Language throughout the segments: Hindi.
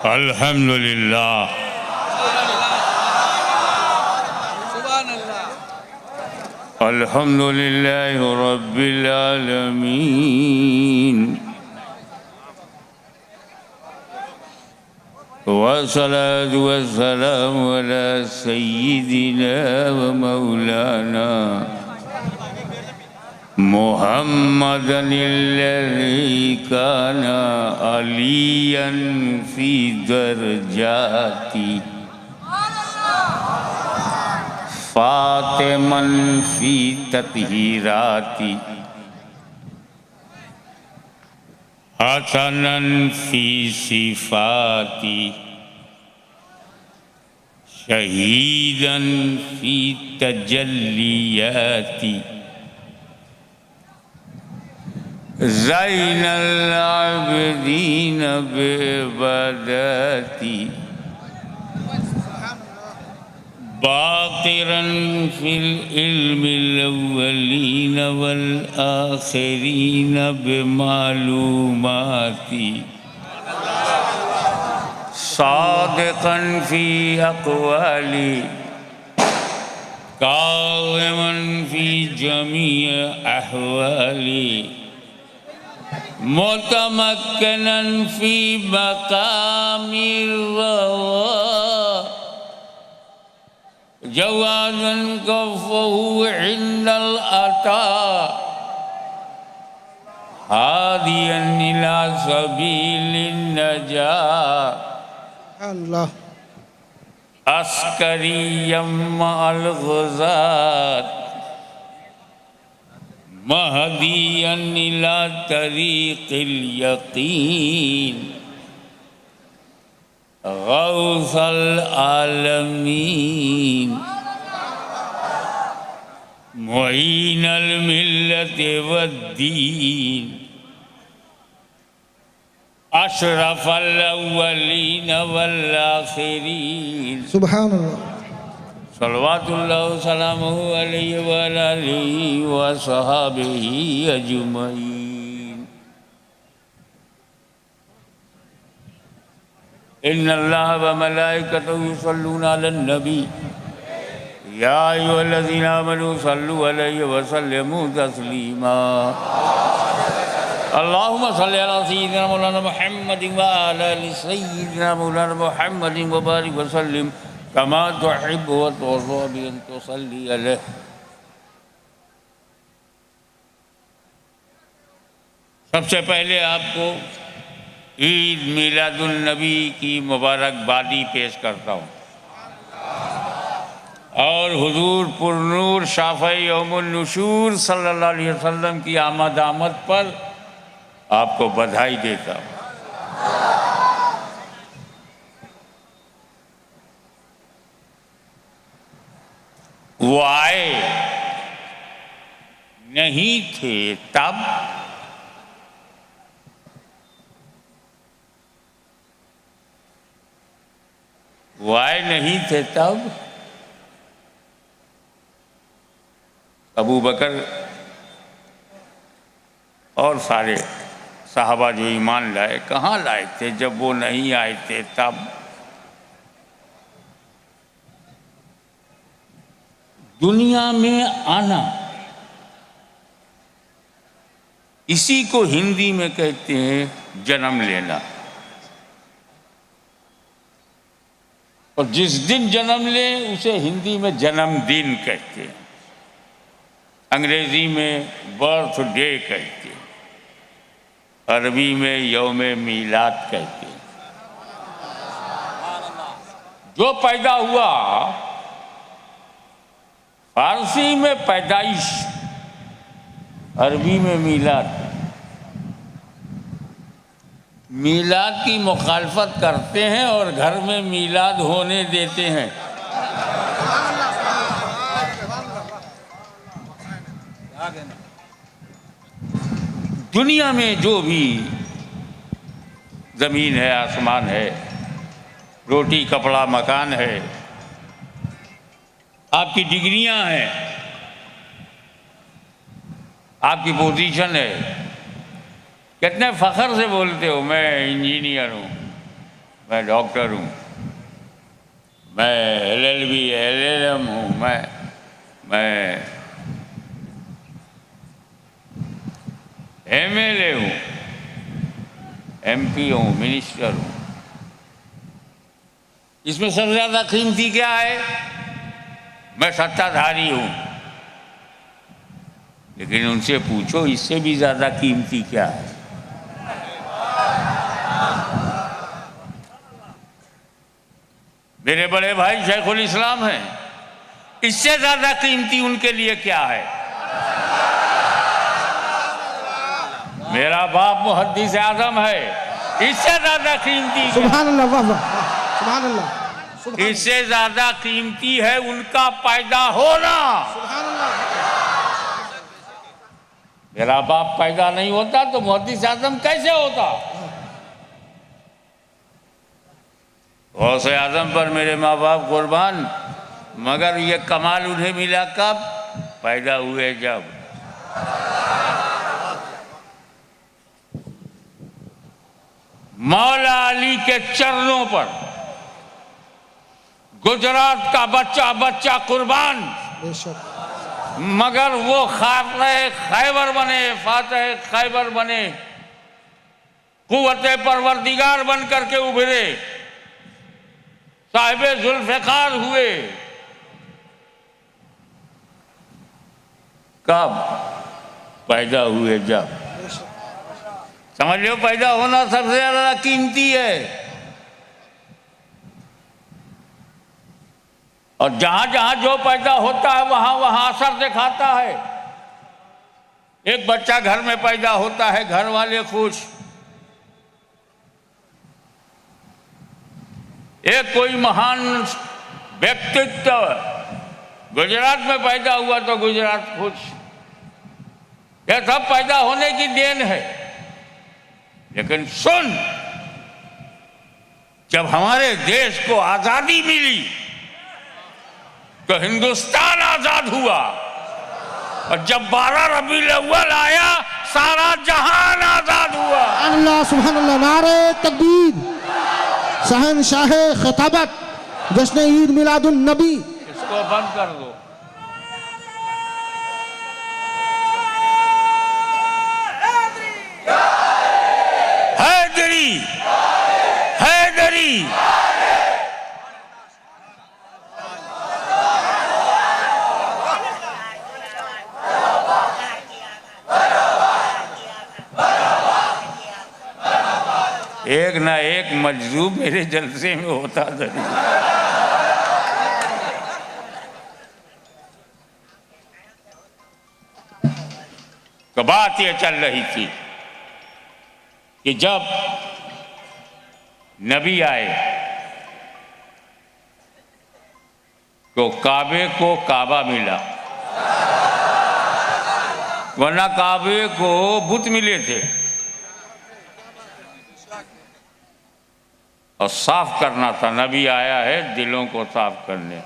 अल्हम्दुलिल्लाह अल्हम्दुलिल्लाहि रब्बिल आलमीन वस्सलातु वस्सलामु अला सय्यिदिना व मौलाना मुहम्मदिल्लज़ी काना अलियन फ़ी दरजाती फ़ातिमन फ़ी तत्हीराती हसनन फ़ी सिफ़ाती शहीदन फ़ी तजल्लियाती ज़ैनल आबिदीन बिइबादती बाक़िरन फ़िल इल्मिल अव्वलीन वल आख़िरीन बिमालूमाती सादिक़न फ़ी अक़वाली काइमन फ़ी जमीअ अहवाली मुतमक्किनन फ़ी मक़ामिर रवा जवाज़न कफ़हु इंदल अता हादियन इला सबीलिन नजात अल्लाह अस्करियम मअल ग़ज़ात महदियन इला तरीक़िल यक़ीन गौसल आलमीन मुईनल मिल्लति वद्दीन अशरफल अव्वलीन वल आखिरीन सुभानअल्लाह सल्लल्लाहु सलामुहु अलैहि व आलिहि व सहाबिही अजमईन। इन्नल्लाह व मलाइकतहु युसल्लूना अलन नबी या अय्युहल्लज़ीना आमनू सल्लु अलैहि व सल्लिमू तस्लीमा। अल्लाहुम्मा सल्लि अला सय्यिदिना मौलाना मुहम्मदिन व अला आलि सय्यिदिना मौलाना मुहम्मदिन व बारिक व सल्लिम कमा तुहिब्बु व तुर्ज़ा बि अन तुसल्ली अलैहि। सबसे पहले आपको ईद मिलादुन नबी की मुबारकबादी पेश करता हूँ और हुजूर पुरनूर शाफ़ई यौमुन नुशूर सल्लल्लाहु अलैहि वसल्लम की आमद पर आपको बधाई देता हूँ। वो आए नहीं थे तब वो आए नहीं थे तब अबू बकर और सारे साहबा जो ईमान लाए कहाँ लाए थे जब वो नहीं आए थे तब। दुनिया में आना इसी को हिंदी में कहते हैं जन्म लेना। और जिस दिन जन्म ले उसे हिंदी में जन्मदिन कहते हैं, अंग्रेजी में बर्थडे कहते हैं, अरबी में यौम मीलाद कहते हैं। जो पैदा हुआ फारसी में पैदाइश, अरबी में मीलाद। मीलाद की मुखालफत करते हैं और घर में मीलाद होने देते हैं। दुनिया में जो भी ज़मीन है, आसमान है, रोटी कपड़ा मकान है, आपकी डिग्रियां हैं, आपकी पोजीशन है, कितने फ़ख्र से बोलते हो मैं इंजीनियर हूँ, मैं डॉक्टर हूँ, मैं LLB LLM हूँ, मैं MLA हूँ, MP हूँ, मिनिस्टर हूँ। इसमें सबसे ज्यादा कीमती क्या है? मैं सत्ताधारी हूँ। लेकिन उनसे पूछो इससे भी ज्यादा कीमती क्या है? मेरे बड़े भाई शेखुल इस्लाम हैं, इससे ज्यादा कीमती उनके लिए क्या है? मेरा बाप मुहद्दिस आजम है, इससे ज्यादा कीमती सुभान अल्लाह, वाह वाह, सुभान अल्लाह, इससे ज्यादा कीमती है उनका पैदा होना। सुभान अल्लाह। मेरा बाप पैदा नहीं होता तो मुहद्दिस आजम कैसे होता? गौसे आजम पर मेरे माँ बाप कुर्बान, मगर ये कमाल उन्हें मिला कब? पैदा हुए जब। मौला अली के चरणों पर गुजरात का बच्चा बच्चा कुर्बान, बेशक। मगर वो खातह खैबर बने, फातह खैबर बने, कुव्वते परवरदिगार बन करके उभरे, साहिबे जुल्फ़िकार हुए। कब? पैदा हुए जब। समझ लो, पैदा होना सबसे ज्यादा कीमती है। और जहां जहां जो पैदा होता है वहां वहां असर दिखाता है। एक बच्चा घर में पैदा होता है, घर वाले खुश। एक कोई महान व्यक्तित्व गुजरात में पैदा हुआ तो गुजरात खुश। यह सब पैदा होने की देन है। लेकिन सुन, जब हमारे देश को आजादी मिली तो हिंदुस्तान आजाद हुआ, और जब 12 रबीउल अव्वल आया सारा जहान आजाद हुआ। अल्लाह, सुभान अल्लाह, नारे तकबीर, शहनशाह खिताबत, जश्न ईद मिलादुन नबी। इसको बंद कर दो। हैदरी, हैदरी। एक ना एक मजलूम मेरे जलसे में होता था। तो बात यह चल रही थी कि जब नबी आए तो काबे को काबा मिला, वरना काबे को बुत मिले थे। और साफ करना था, नबी आया है दिलों को साफ करने।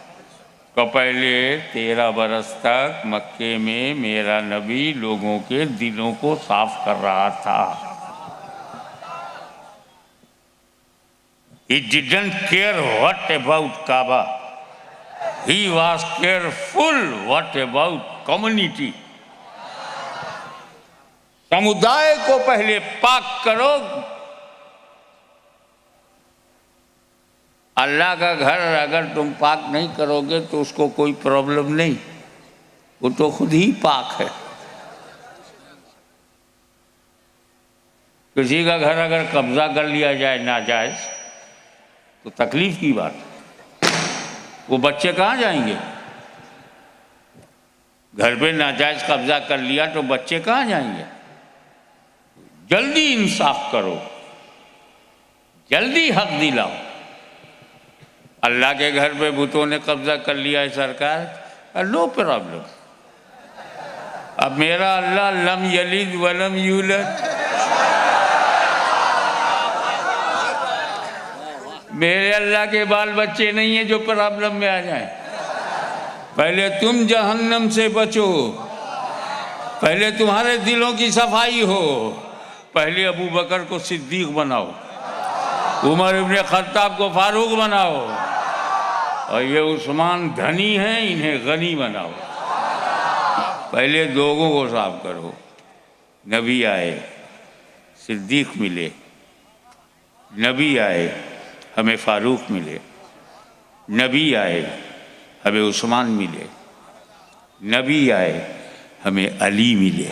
तो पहले 13 बरस तक मक्के में मेरा नबी लोगों के दिलों को साफ कर रहा था। He didn't care what about Kaaba. He was careful what about community. समुदाय को पहले पाक करो। अल्लाह का घर अगर तुम पाक नहीं करोगे तो उसको कोई प्रॉब्लम नहीं, वो तो खुद ही पाक है। किसी का घर अगर कब्जा कर लिया जाए नाजायज तो तकलीफ की बात है। वो बच्चे कहाँ जाएंगे? घर पे नाजायज कब्जा कर लिया तो बच्चे कहाँ जाएंगे? जल्दी इंसाफ करो, जल्दी हक दिलाओ। अल्लाह के घर पे भूतों ने कब्जा कर लिया है सरकार, नो प्रॉब्लम। अब मेरा अल्लाह लम यलिद वलम यूलद, मेरे अल्लाह के बाल बच्चे नहीं है जो प्रॉब्लम में आ जाए। पहले तुम जहन्नम से बचो, पहले तुम्हारे दिलों की सफाई हो, पहले अबू बकर को सिद्दीक बनाओ, उमर इब्ने खत्ताब को फारूक बनाओ, और ये उस्मान धनी हैं, इन्हें गनी बनाओ। पहले लोगों को साफ करो। नबी आए, सिद्दीक मिले, नबी आए, हमें फारूक मिले, नबी आए, हमें उस्मान मिले, नबी आए, हमें अली मिले।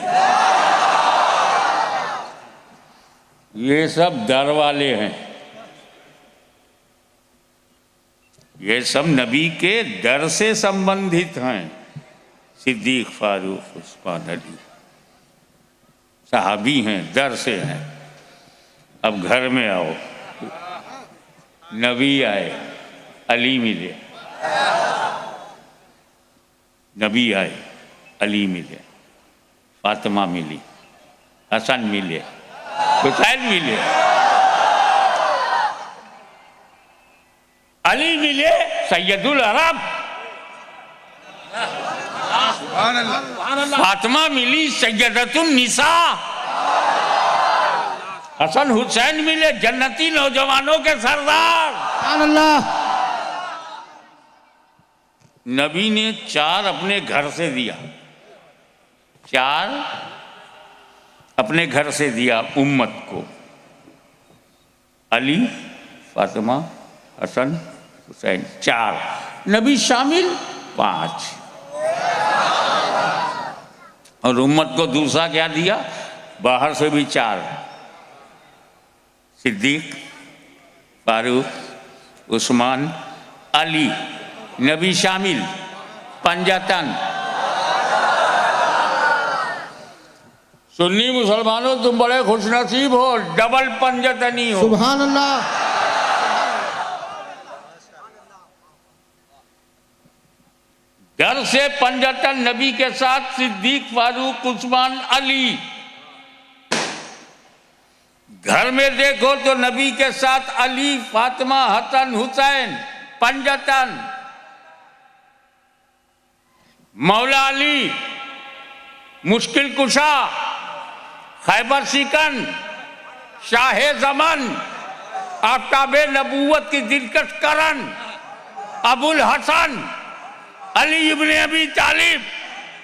ये सब दर वाले हैं, ये सब नबी के दर से संबंधित हैं। सिद्दीक, फारूक, उस्मान, अली सहाबी हैं, दर से हैं। अब घर में आओ, नबी आए, अली मिले, नबी आए, अली मिले, फातिमा मिली, हसन मिले, हुसैन मिले, अली मिले, सैयदुल अरब, फातिमा मिली, सैयदतुन निसा, हसन हुसैन मिले, जन्नती नौजवानों के सरदार। अल्लाह। नबी ने 4 अपने घर से दिया, 4 अपने घर से दिया उम्मत को। अली, फातिमा, हसन, हुसैन, 4। नबी शामिल 5। और उम्मत को दूसरा क्या दिया? बाहर से भी 4, सिद्दीक, फारूक, उस्मान, अली, नबी शामिल, पंजतन। सुन्नी मुसलमानों, तुम बड़े खुशनसीब हो, डबल पंजतनी हो। सुभान अल्लाह। घर से पंजतन, नबी के साथ सिद्दीक, फारूक, उस्मान, अली। घर में देखो तो नबी के साथ अली, फातिमा, हसन, हुसैन, पंजतन। मौला अली, मुश्किल कुशा, खैबर शिकन, शाहे ज़मन, आफ्ताबे नबूवत की दिलकश करन, अबुल हसन अली इब्ने अबी तालिब,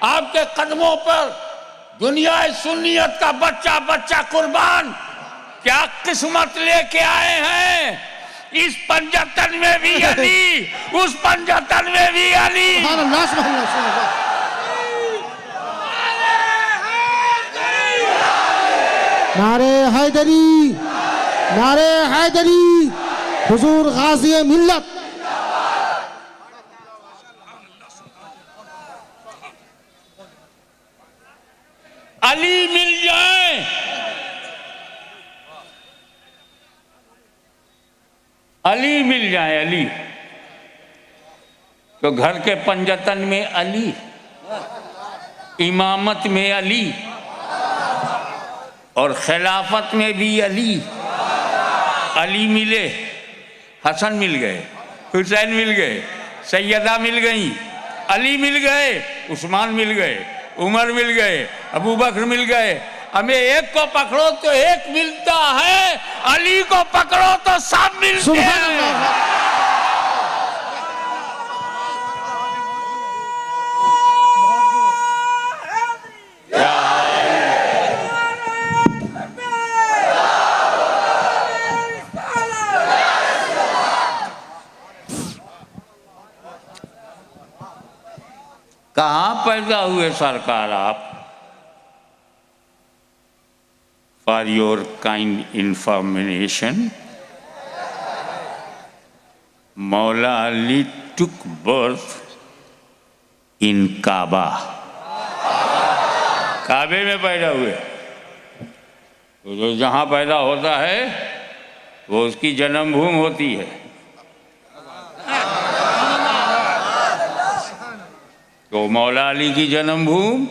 आपके कदमों पर दुनिया सुन्नियत का बच्चा बच्चा कुर्बान। क्या किस्मत लेके आए हैं। इस पंजतन में भी अली, उस पंजतन में भी अली। नारे हैदरी, नारे हैदरी, हुजूर गाज़ी मिल्लत। अली मिल जाए, अली मिल जाए, अली तो घर के पंजतन में अली, इमामत में अली, और खिलाफत में भी अली। अली मिले, हसन मिल गए, हुसैन मिल गए, सैयदा मिल गई, अली मिल गए, उस्मान मिल गए, उमर मिल गए, अबू बकर मिल गए। हमें एक को पकड़ो तो एक मिलता है, अली को पकड़ो तो सब मिलते हैं। कहाँ पैदा हुए सरकार आप? For your kind information, Maula Ali took birth in Kaaba. काबे में पैदा हुए। तो जो जहाँ पैदा होता है वो उसकी जन्मभूमि होती है। तो मौला अली की जन्मभूमि,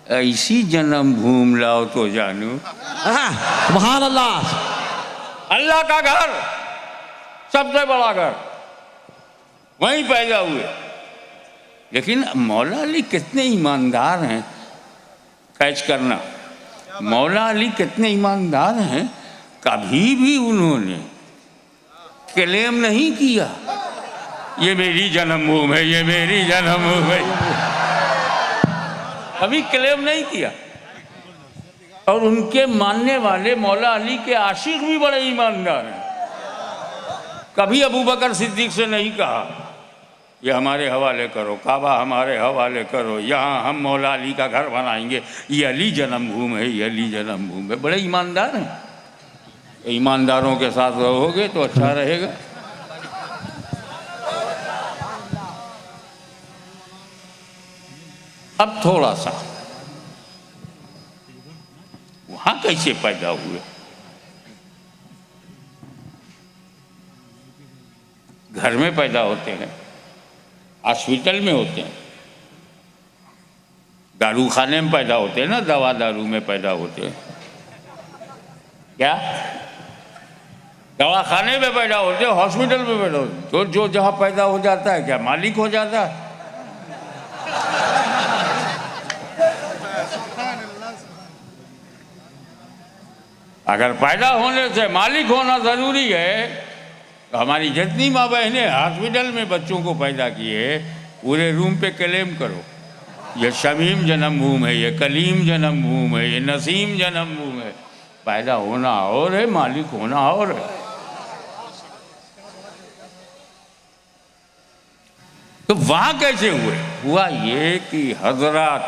ऐसी जन्मभूमि लाओ तो जानू। सुभान अल्लाह। अल्लाह का घर, सबसे बड़ा घर, वहीं पैदा हुए। लेकिन मौला अली कितने ईमानदार हैं, कैच करना। मौला अली कितने ईमानदार हैं, कभी भी उन्होंने क्लेम नहीं किया ये मेरी जन्मभूमि है, ये मेरी जन्मभूमि है, कभी क्लेम नहीं किया। और उनके मानने वाले मौला अली के आशिक भी बड़े ईमानदार हैं। कभी अबू बकर सिद्दीक से नहीं कहा ये हमारे हवाले करो, काबा हमारे हवाले करो, यहाँ हम मौला अली का घर बनाएंगे, ये अली जन्मभूमि है, ये अली जन्मभूमि है। बड़े ईमानदार हैं। ईमानदारों के साथ रहोगे तो अच्छा रहेगा। अब थोड़ा सा वहां कैसे पैदा हुए, घर में पैदा होते हैं, हॉस्पिटल में होते हैं, दारू खाने में पैदा होते हैं ना, दवा दारू में पैदा होते हैं। क्या दवा खाने में पैदा होते हैं, हॉस्पिटल में पैदा होते हैं। तो जो जहां पैदा हो जाता है क्या मालिक हो जाता है? अगर पैदा होने से मालिक होना जरूरी है तो हमारी जितनी माँ बहनें हॉस्पिटल में बच्चों को पैदा किए, पूरे रूम पे क्लेम करो ये शमीम जन्मभूमि है, ये कलीम जन्मभूमि है, ये नसीम जन्मभूमि है। पैदा होना और है, मालिक होना और है। तो वहां कैसे हुए? हुआ ये कि हजरत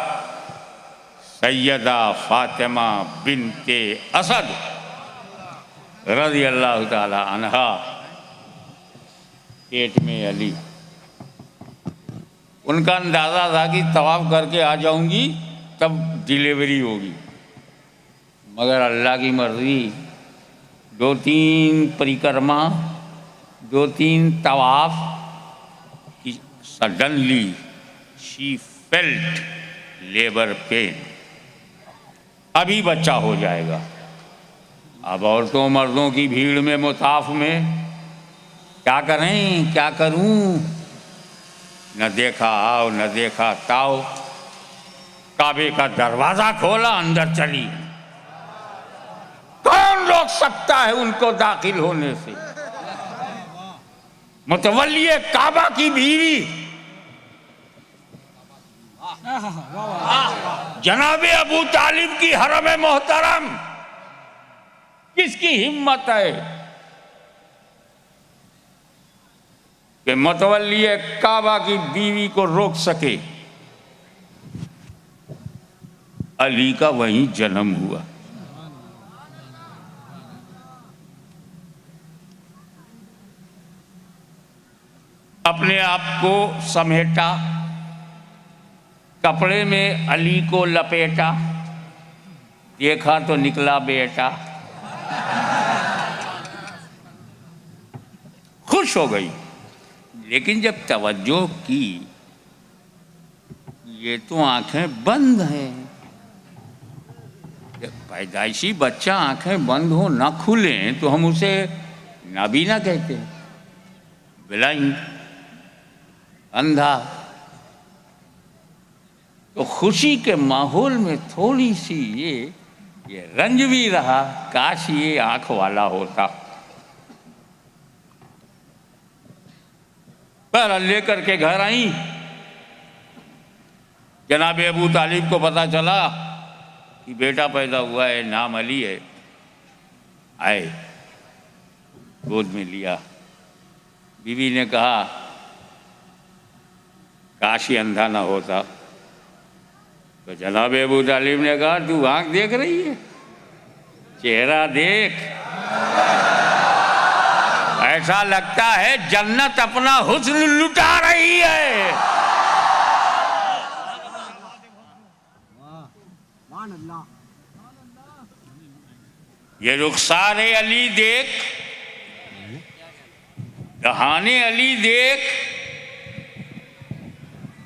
सैयदा फातिमा बिनते असद रज़ी अल्लाह ताला अन्हा पेट में अली, उनका अंदाज़ा था कि तवाफ करके आ जाऊंगी तब डिलीवरी होगी, मगर अल्लाह की मर्ज़ी 2-3 परिक्रमा, 2-3 तवाफ, suddenly she felt labour pain, अभी बच्चा हो जाएगा। अब औरतों मर्दों की भीड़ में मुताफ में क्या करें, क्या करूं, न देखा आओ न देखा ताओ, काबे का दरवाजा खोला, अंदर चली। कौन रोक सकता है उनको दाखिल होने से? मुतवल्ली काबा की बीवी जनाबे अबू तालिब की हरम मोहतरम, किसकी हिम्मत है कि मुतवल्ली काबा की बीवी को रोक सके? अली का वहीं जन्म हुआ। अपने आप को समेटा, कपड़े में अली को लपेटा, देखा तो निकला बेटा। खुश हो गई, लेकिन जब तवज्जो की ये तो आंखें बंद हैं। जब पैदाइशी बच्चा आंखें बंद हो ना खुलें तो हम उसे नाबीना कहते हैं, ब्लाइंड, अंधा। तो खुशी के माहौल में थोड़ी सी ये रंज भी रहा, काश ये आंख वाला होता। पर लेकर के घर आई, जनाब अबू तालिब को पता चला कि बेटा पैदा हुआ है, नाम अली है। आए, गोद में लिया। बीवी ने कहा काश ये अंधा ना होता। तो जनाब अबू तालिब ने कहा तू आंख देख रही है, चेहरा देख, ऐसा लगता है जन्नत अपना हुस्न लुटा रही है। ये रुखसारे अली देख, दहाने अली देख,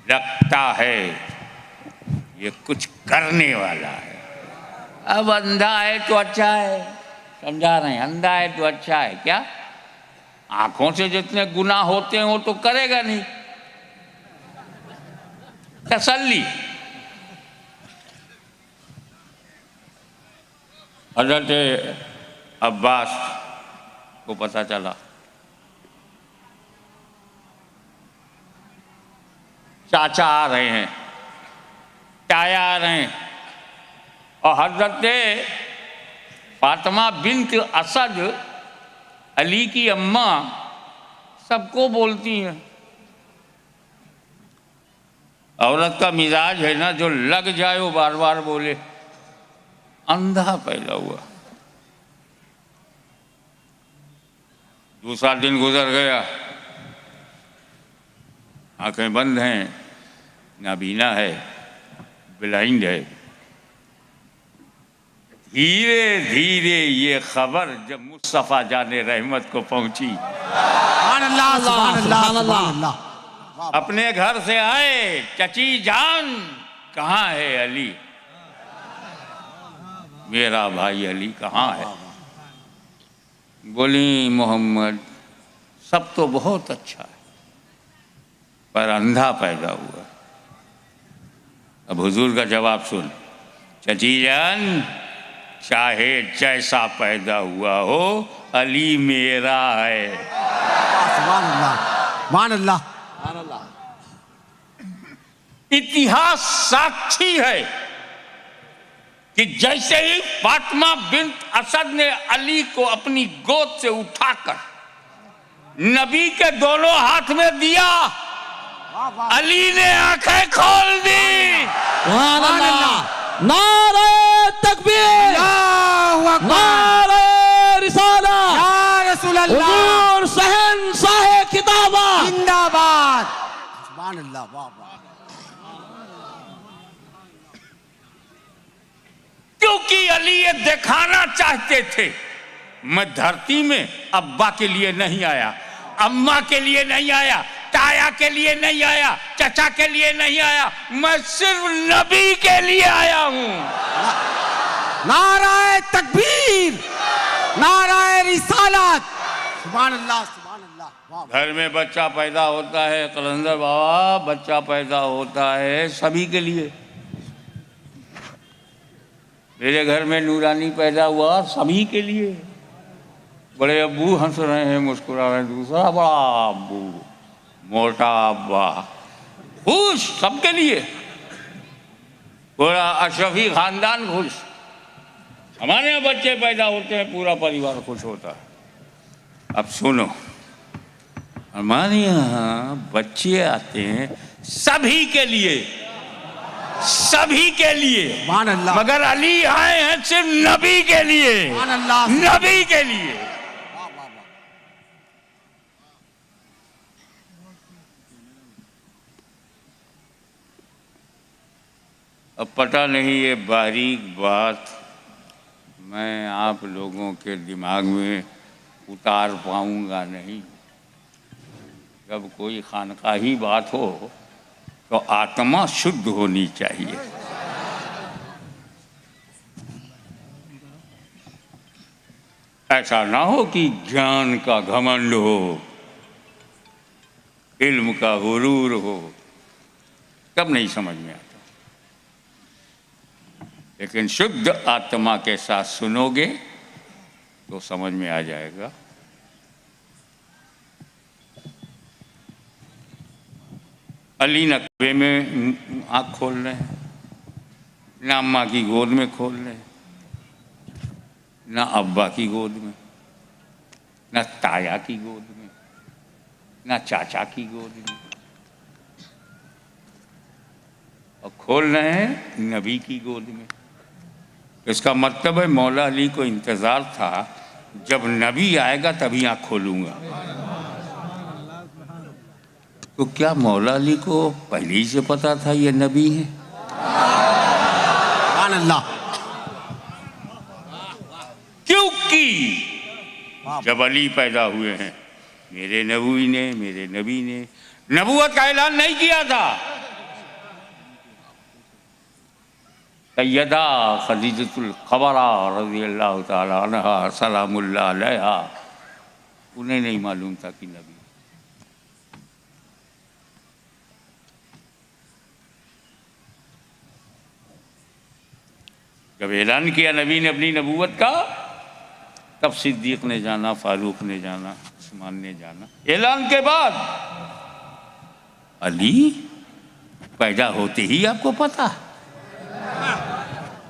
लगता है ये कुछ करने वाला है। अब अंधा है तो अच्छा है, समझा रहे हैं, अंधा है तो अच्छा है। क्या आंखों से जितने गुनाह होते हैं वो तो करेगा नहीं। तसल्ली। हज़रत अब्बास को पता चला, चाचा आ रहे हैं, ताया आ रहे हैं, और हजरत फातिमा बिन्त असद अली की अम्मा सबको बोलती हैं। औरत का मिजाज है ना, जो लग जाए वो बार बार बोले। अंधा पैदा हुआ। दूसरा दिन गुजर गया, आंखें बंद हैं, नाबीना है, ब्लाइंड है। धीरे धीरे ये खबर जब मुस्तफ़ा जाने रहमत को पहुंची, अपने घर से आए, चची जान कहाँ है अली, मेरा भाई अली कहाँ है? बोली मोहम्मद सब तो बहुत अच्छा है, पर अंधा पैदा हुआ। अब हुजूर का जवाब सुन, चची जान चाहे जैसा पैदा हुआ हो, अली मेरा है। सुभान अल्लाह, सुभान अल्लाह, सुभान अल्लाह। इतिहास साक्षी है कि जैसे ही फातिमा बिन्त असद ने अली को अपनी गोद से उठाकर नबी के दोनों हाथ में दिया, अली ने आंखें खोल दी। नारे तकबीर, नारे रिसाला, या रसूल अल्लाह, हुजूर शहंशाह किताबा जिंदाबाद। सुभान अल्लाह, वाह वाह। क्योंकि अली ये दिखाना चाहते थे, मैं धरती में अब्बा के लिए नहीं आया, अम्मा के लिए नहीं आया, ताया के लिए नहीं आया, चचा के लिए नहीं आया, मैं सिर्फ नबी के लिए आया हूं। नाराए तकबीर, नाराए रिसालत। सुभान अल्लाह, सुभान अल्लाह, वाह। घर में बच्चा पैदा होता है, कलंदर बाबा, बच्चा पैदा होता है सभी के लिए। मेरे घर में नूरानी पैदा हुआ सभी के लिए। बड़े अब्बू हंस रहे हैं, मुस्कुरा रहे हैं, दूसरा बड़ा अब्बू, मोटा अब्बा, खुश सबके लिए। पूरा अशरफी खानदान खुश। हमारे यहाँ बच्चे पैदा होते हैं, पूरा परिवार खुश होता है। अब सुनो, हमारे यहाँ बच्चे आते हैं सभी के लिए, सभी के लिए, सुभान अल्लाह, मगर अली आए हैं सिर्फ नबी के लिए, सुभान अल्लाह, नबी के लिए। वाह वाह वाह। अब पता नहीं ये बारीक बात मैं आप लोगों के दिमाग में उतार पाऊंगा नहीं। जब कोई खानकाही बात हो तो आत्मा शुद्ध होनी चाहिए। ऐसा ना हो कि ज्ञान का घमंड हो, इल्म का गुरूर हो, तब नहीं समझ में आता। लेकिन शुद्ध आत्मा के साथ सुनोगे तो समझ में आ जाएगा। अली न कब्र में आँख खोल रहे हैं, न अम्मा की गोद में खोल रहे हैं, न अब्बा की गोद में, न ताया की गोद में, न चाचा की गोद में, और खोल रहे हैं नबी की गोद में। इसका मतलब है मौला अली को इंतज़ार था जब नबी आएगा तभी आँख खोलूँगा। तो क्या मौला अली को पहले ही से पता था ये नबी है? सुभान अल्लाह। क्योंकि जब अली पैदा हुए हैं, मेरे नबी ने नबूवत का ऐलान नहीं किया था। सैयदा खदीजतुल खबरा रज़ियल्लाहु ताला अन्हा सलामुल्लाह अलैहा, उन्हें नहीं मालूम था कि नबी। जब ऐलान किया नबी ने अपनी नबूवत का, तब सिद्दीक ने जाना, फारूक ने जाना, उस्मान ने जाना। ऐलान के बाद अली पैदा होते ही आपको पता,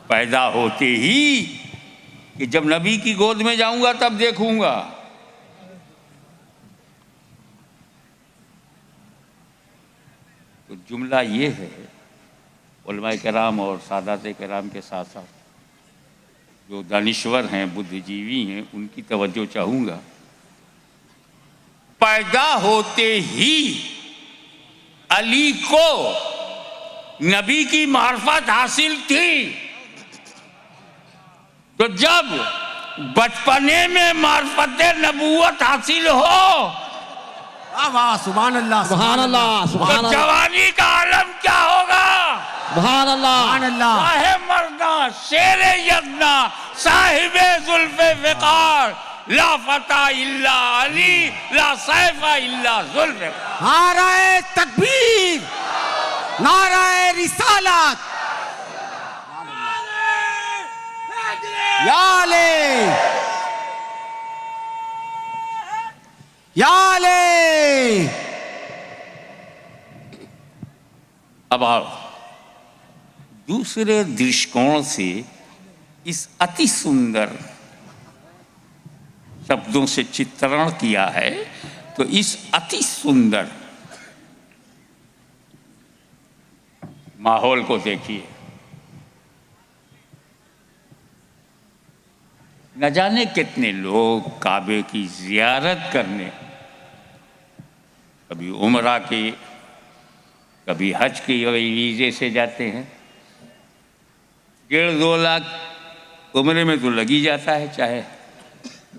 पैदा होते ही कि जब नबी की गोद में जाऊंगा तब देखूंगा। तो जुमला ये है, उलमाए कराम और सादात कराम के साथ साथ जो दानिश्वर हैं, बुद्धिजीवी हैं, उनकी तवज्जो चाहूँगा। पैदा होते ही अली को नबी की मार्फत हासिल थी, तो जब बचपने में मार्फत नबूवत हासिल हो, वाह सुभान अल्लाह सुभान अल्लाह सुभान तो अल्लाह जवानी का आलम क्या होगा? सुभान अल्लाह सुभान अल्लाह। साहे मर्दा शेरे यजना साहिबे जुल्फे फिकार, ला फता इल्ला अली, ला सैफा इल्ला जुल्फे। नाराए तकबीर, नाराए रिसालत, या ले, या ले। अब आओ दूसरे दृष्टिकोण से इस अति सुंदर शब्दों से चित्रण किया है, तो इस अति सुंदर माहौल को देखिए। न जाने कितने लोग काबे की जियारत करने, कभी उमरा के, कभी हज के वीज़े से जाते हैं। 1.5-2 लाख उम्रे में तो लगी जाता है, चाहे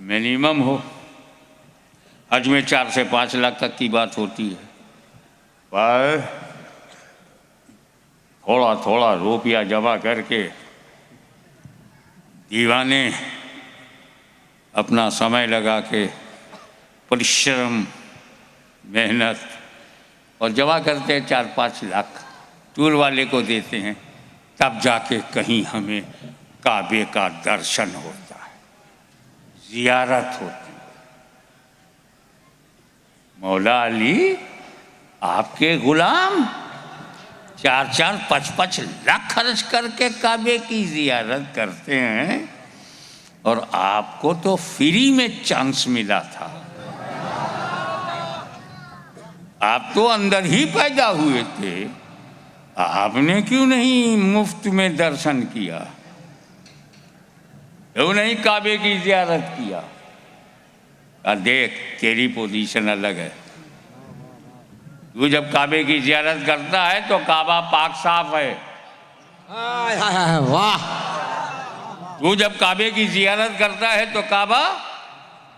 मिनिमम हो। हज में 4 से 5 लाख तक की बात होती है। पर थोड़ा थोड़ा रुपया जमा करके दीवाने अपना समय लगा के परिश्रम, मेहनत और जमा करते हैं 4-5 लाख, टूर वाले को देते हैं, तब जाके कहीं हमें काबे का दर्शन होता है, जियारत होती है। मौला अली आपके गुलाम 4-4, 5-5 लाख खर्च करके काबे की जियारत करते हैं, और आपको तो फ्री में चांस मिला था। आप तो अंदर ही पैदा हुए थे, आपने क्यों नहीं मुफ्त में दर्शन किया? क्यों नहीं काबे की जियारत किया? देख तेरी पोजीशन अलग है। तू जब काबे की जियारत करता है तो काबा पाक साफ है। वाह। तू जब काबे की जियारत करता है तो काबा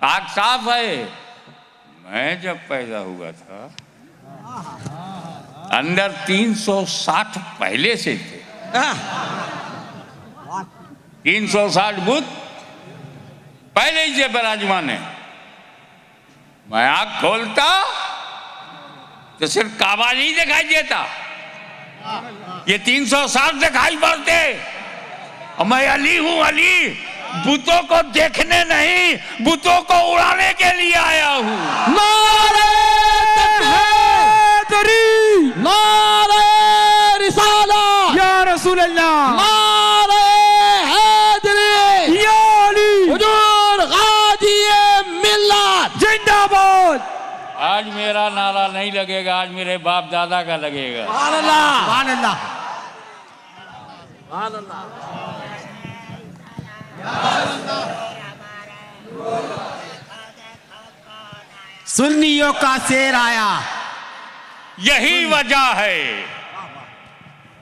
पाक साफ है। मैं जब पैदा हुआ था अंदर 360 पहले से थे। 360 बुत पहले ही से विराजमान है। मैं आँख खोलता तो सिर्फ काबा नहीं दिखाई देता, ये 360 दिखाई पड़ते। और मैं अली हूं, अली बुतों को देखने नहीं, बुतों को उड़ाने के लिए आया हूं। नारे तकबीर, नारे रिसालत, या रसूल अल्लाह, नारे हैदरी, या अली, हुजूर गाज़ी मिल्लत जिंदाबाद। आज मेरा नारा नहीं लगेगा, आज मेरे बाप दादा का लगेगा। सुभान अल्लाह, सुभान अल्लाह, सुभान अल्लाह। सुन्नियों का शेर आया। यही वजह है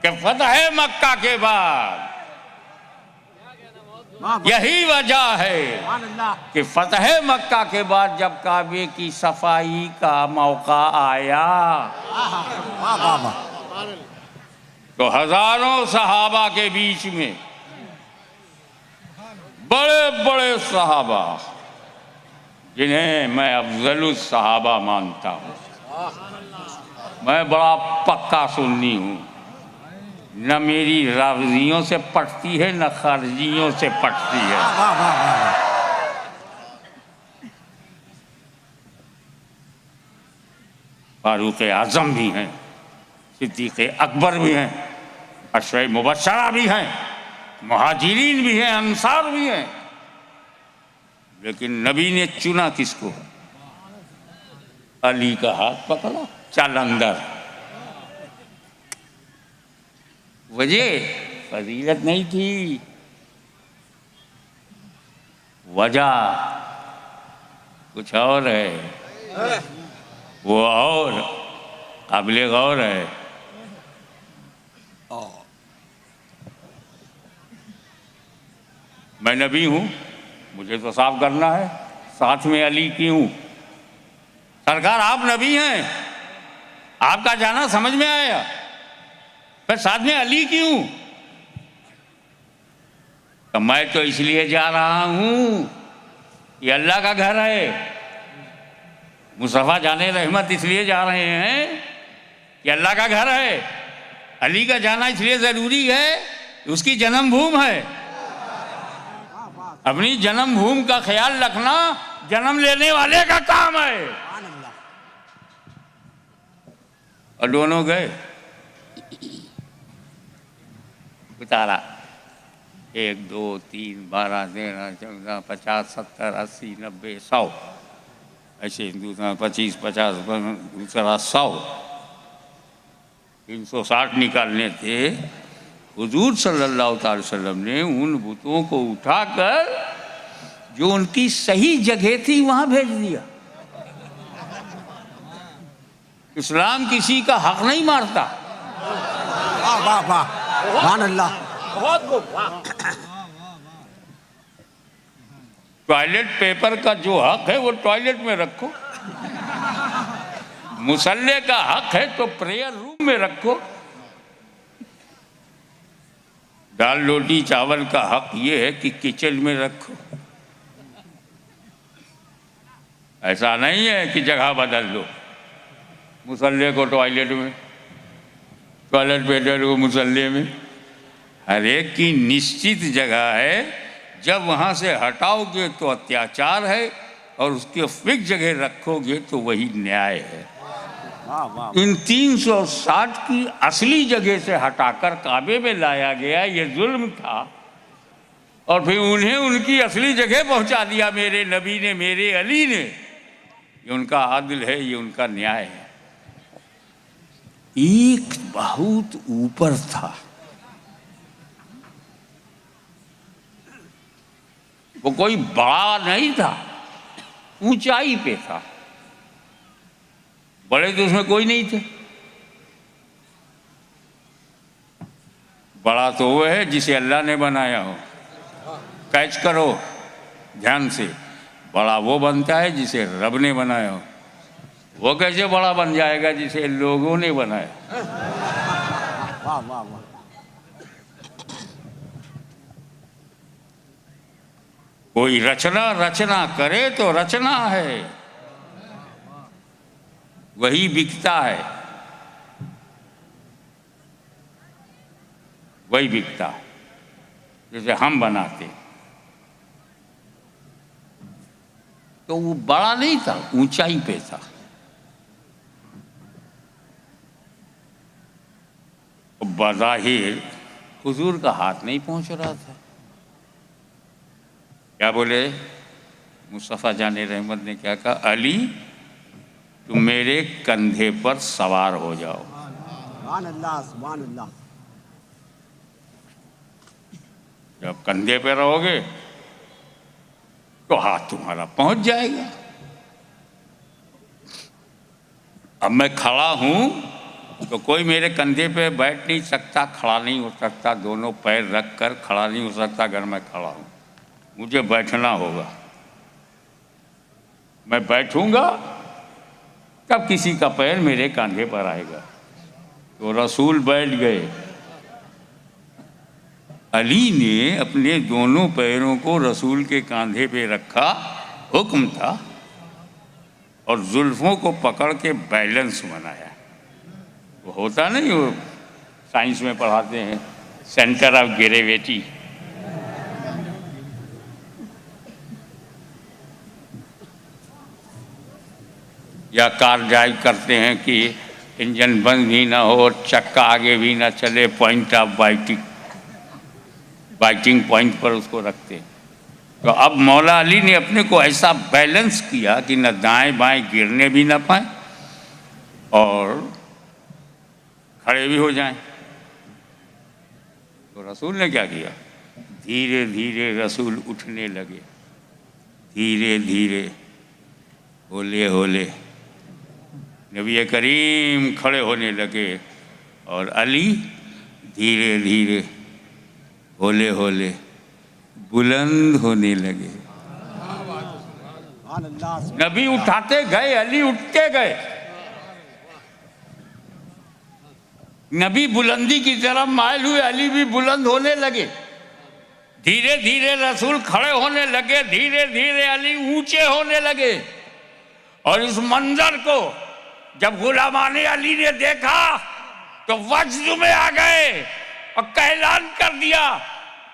कि फतह मक्का के बाद, यही वजह है सुभान अल्लाह, कि फतह मक्का के बाद जब काबे की सफाई का मौका आया वाह वाह वाह। तो हजारों सहाबा के बीच में बड़े बड़े सहाबा, जिन्हें मैं अफजलुस सहाबा मानता हूँ, मैं बड़ा पक्का सुन्नी हूँ, न मेरी रावजियों से पटती है न खारजियों से पटती है। वाह वाह वाह। फारूक आज़म भी हैं, सिद्दीक़ अकबर भी हैं, अशरे मुबश्शरा भी हैं, मुहाजिरीन भी हैं, अंसार भी हैं। लेकिन नबी ने चुना किसको? अली का हाथ पकड़ा, चल अंदर। वजह फजीलत नहीं थी, वजह कुछ और है, वो और काबिल गौर है। मैं नबी हूं, मुझे तो साफ करना है, साथ में अली क्यों? सरकार आप नबी हैं, आपका जाना समझ में आया, पर साथ में अली क्यों? तो मैं तो इसलिए जा रहा हूं, ये अल्लाह का घर है। मुस्तफा जाने रहमत इसलिए जा रहे हैं कि अल्लाह का घर है। अली का जाना इसलिए जरूरी है, उसकी जन्मभूमि है। अपनी जन्मभूमि का ख्याल रखना जन्म लेने वाले का काम है। और दोनों गए, उतारा 1 2 3 12 13 14 50 70 80 90 100, ऐसे दूसरा 25 50 दूसरा 100, 360 निकालने थे। हुजूर सल्लल्लाहु अलैहि वसल्लम ने उन बुतों को उठाकर जो उनकी सही जगह थी वहां भेज दिया। इस्लाम किसी का हक नहीं मारता। वाह वाह वाह, सुभान अल्लाह, बहुत वाह। टॉयलेट पेपर का जो हक है वो टॉयलेट में रखो, मुसल्ले का हक है तो प्रेयर रूम में रखो। दाल रोटी चावल का हक ये है कि किचन में रखो। ऐसा नहीं है कि जगह बदल दो, मुसल्ले को टॉयलेट में, टॉयलेट पेपर को मुसल्ले में। हर एक की निश्चित जगह है, जब वहाँ से हटाओगे तो अत्याचार है और उसके फिक्स जगह रखोगे तो वही न्याय है। इन 360 की असली जगह से हटाकर काबे में लाया गया, ये जुल्म था। और फिर उन्हें उनकी असली जगह पहुंचा दिया मेरे नबी ने, मेरे अली ने। ये उनका आदिल है, ये उनका न्याय है। एक बहुत ऊपर था, वो कोई बड़ा नहीं था, ऊंचाई पे था। बड़े तो उसमें कोई नहीं थे। बड़ा तो वो है जिसे अल्लाह ने बनाया हो। कैच करो ध्यान से, बड़ा वो बनता है जिसे रब ने बनाया हो। वो कैसे बड़ा बन जाएगा जिसे लोगों ने बनाया? वाह वाह वाह। कोई रचना करे तो रचना है, वही बिकता है, वही बिकता है। जैसे हम बनाते तो वो बड़ा नहीं था, ऊंचाई पे था। बज़ाहिर हुजूर का हाथ नहीं पहुंच रहा था। क्या बोले मुस्तफ़ा जाने रहमत ने? क्या कहा? अली तुम मेरे कंधे पर सवार हो जाओ। सुभान अल्लाह, सुभान अल्लाह। जब कंधे पे रहोगे तो हाथ तुम्हारा पहुंच जाएगा। अब मैं खड़ा हूं तो कोई मेरे कंधे पे बैठ नहीं सकता, खड़ा नहीं हो सकता, दोनों पैर रख कर खड़ा नहीं हो सकता। अगर मैं खड़ा हूं, मुझे बैठना होगा। मैं बैठूंगा तब किसी का पैर मेरे कंधे पर आएगा। तो रसूल बैठ गए। अली ने अपने दोनों पैरों को रसूल के कंधे पे रखा, हुक्म था, और जुल्फों को पकड़ के बैलेंस बनाया। वो होता नहीं, वो साइंस में पढ़ाते हैं, सेंटर ऑफ ग्रेविटी। या कार ड्राइव करते हैं कि इंजन बंद भी ना हो, चक्का आगे भी ना चले, पॉइंट ऑफ बाइटिंग पॉइंट पर उसको रखते हैं। तो अब मौला अली ने अपने को ऐसा बैलेंस किया कि न दाएं बाएं गिरने भी ना पाए और खड़े भी हो जाएं। तो रसूल ने क्या किया, धीरे धीरे रसूल उठने लगे, धीरे धीरे होले होले नबी करीम खड़े होने लगे और अली धीरे धीरे होले होले बुलंद होने लगे। नबी उठाते गए, अली उठते गए। नबी बुलंदी की तरफ माइल हुए, अली भी बुलंद होने लगे। धीरे धीरे रसूल खड़े होने लगे, धीरे धीरे अली ऊंचे होने लगे। और इस मंजर को जब गुलामाने अली ने देखा तो वज्र में आ गए और ऐलान कर दिया,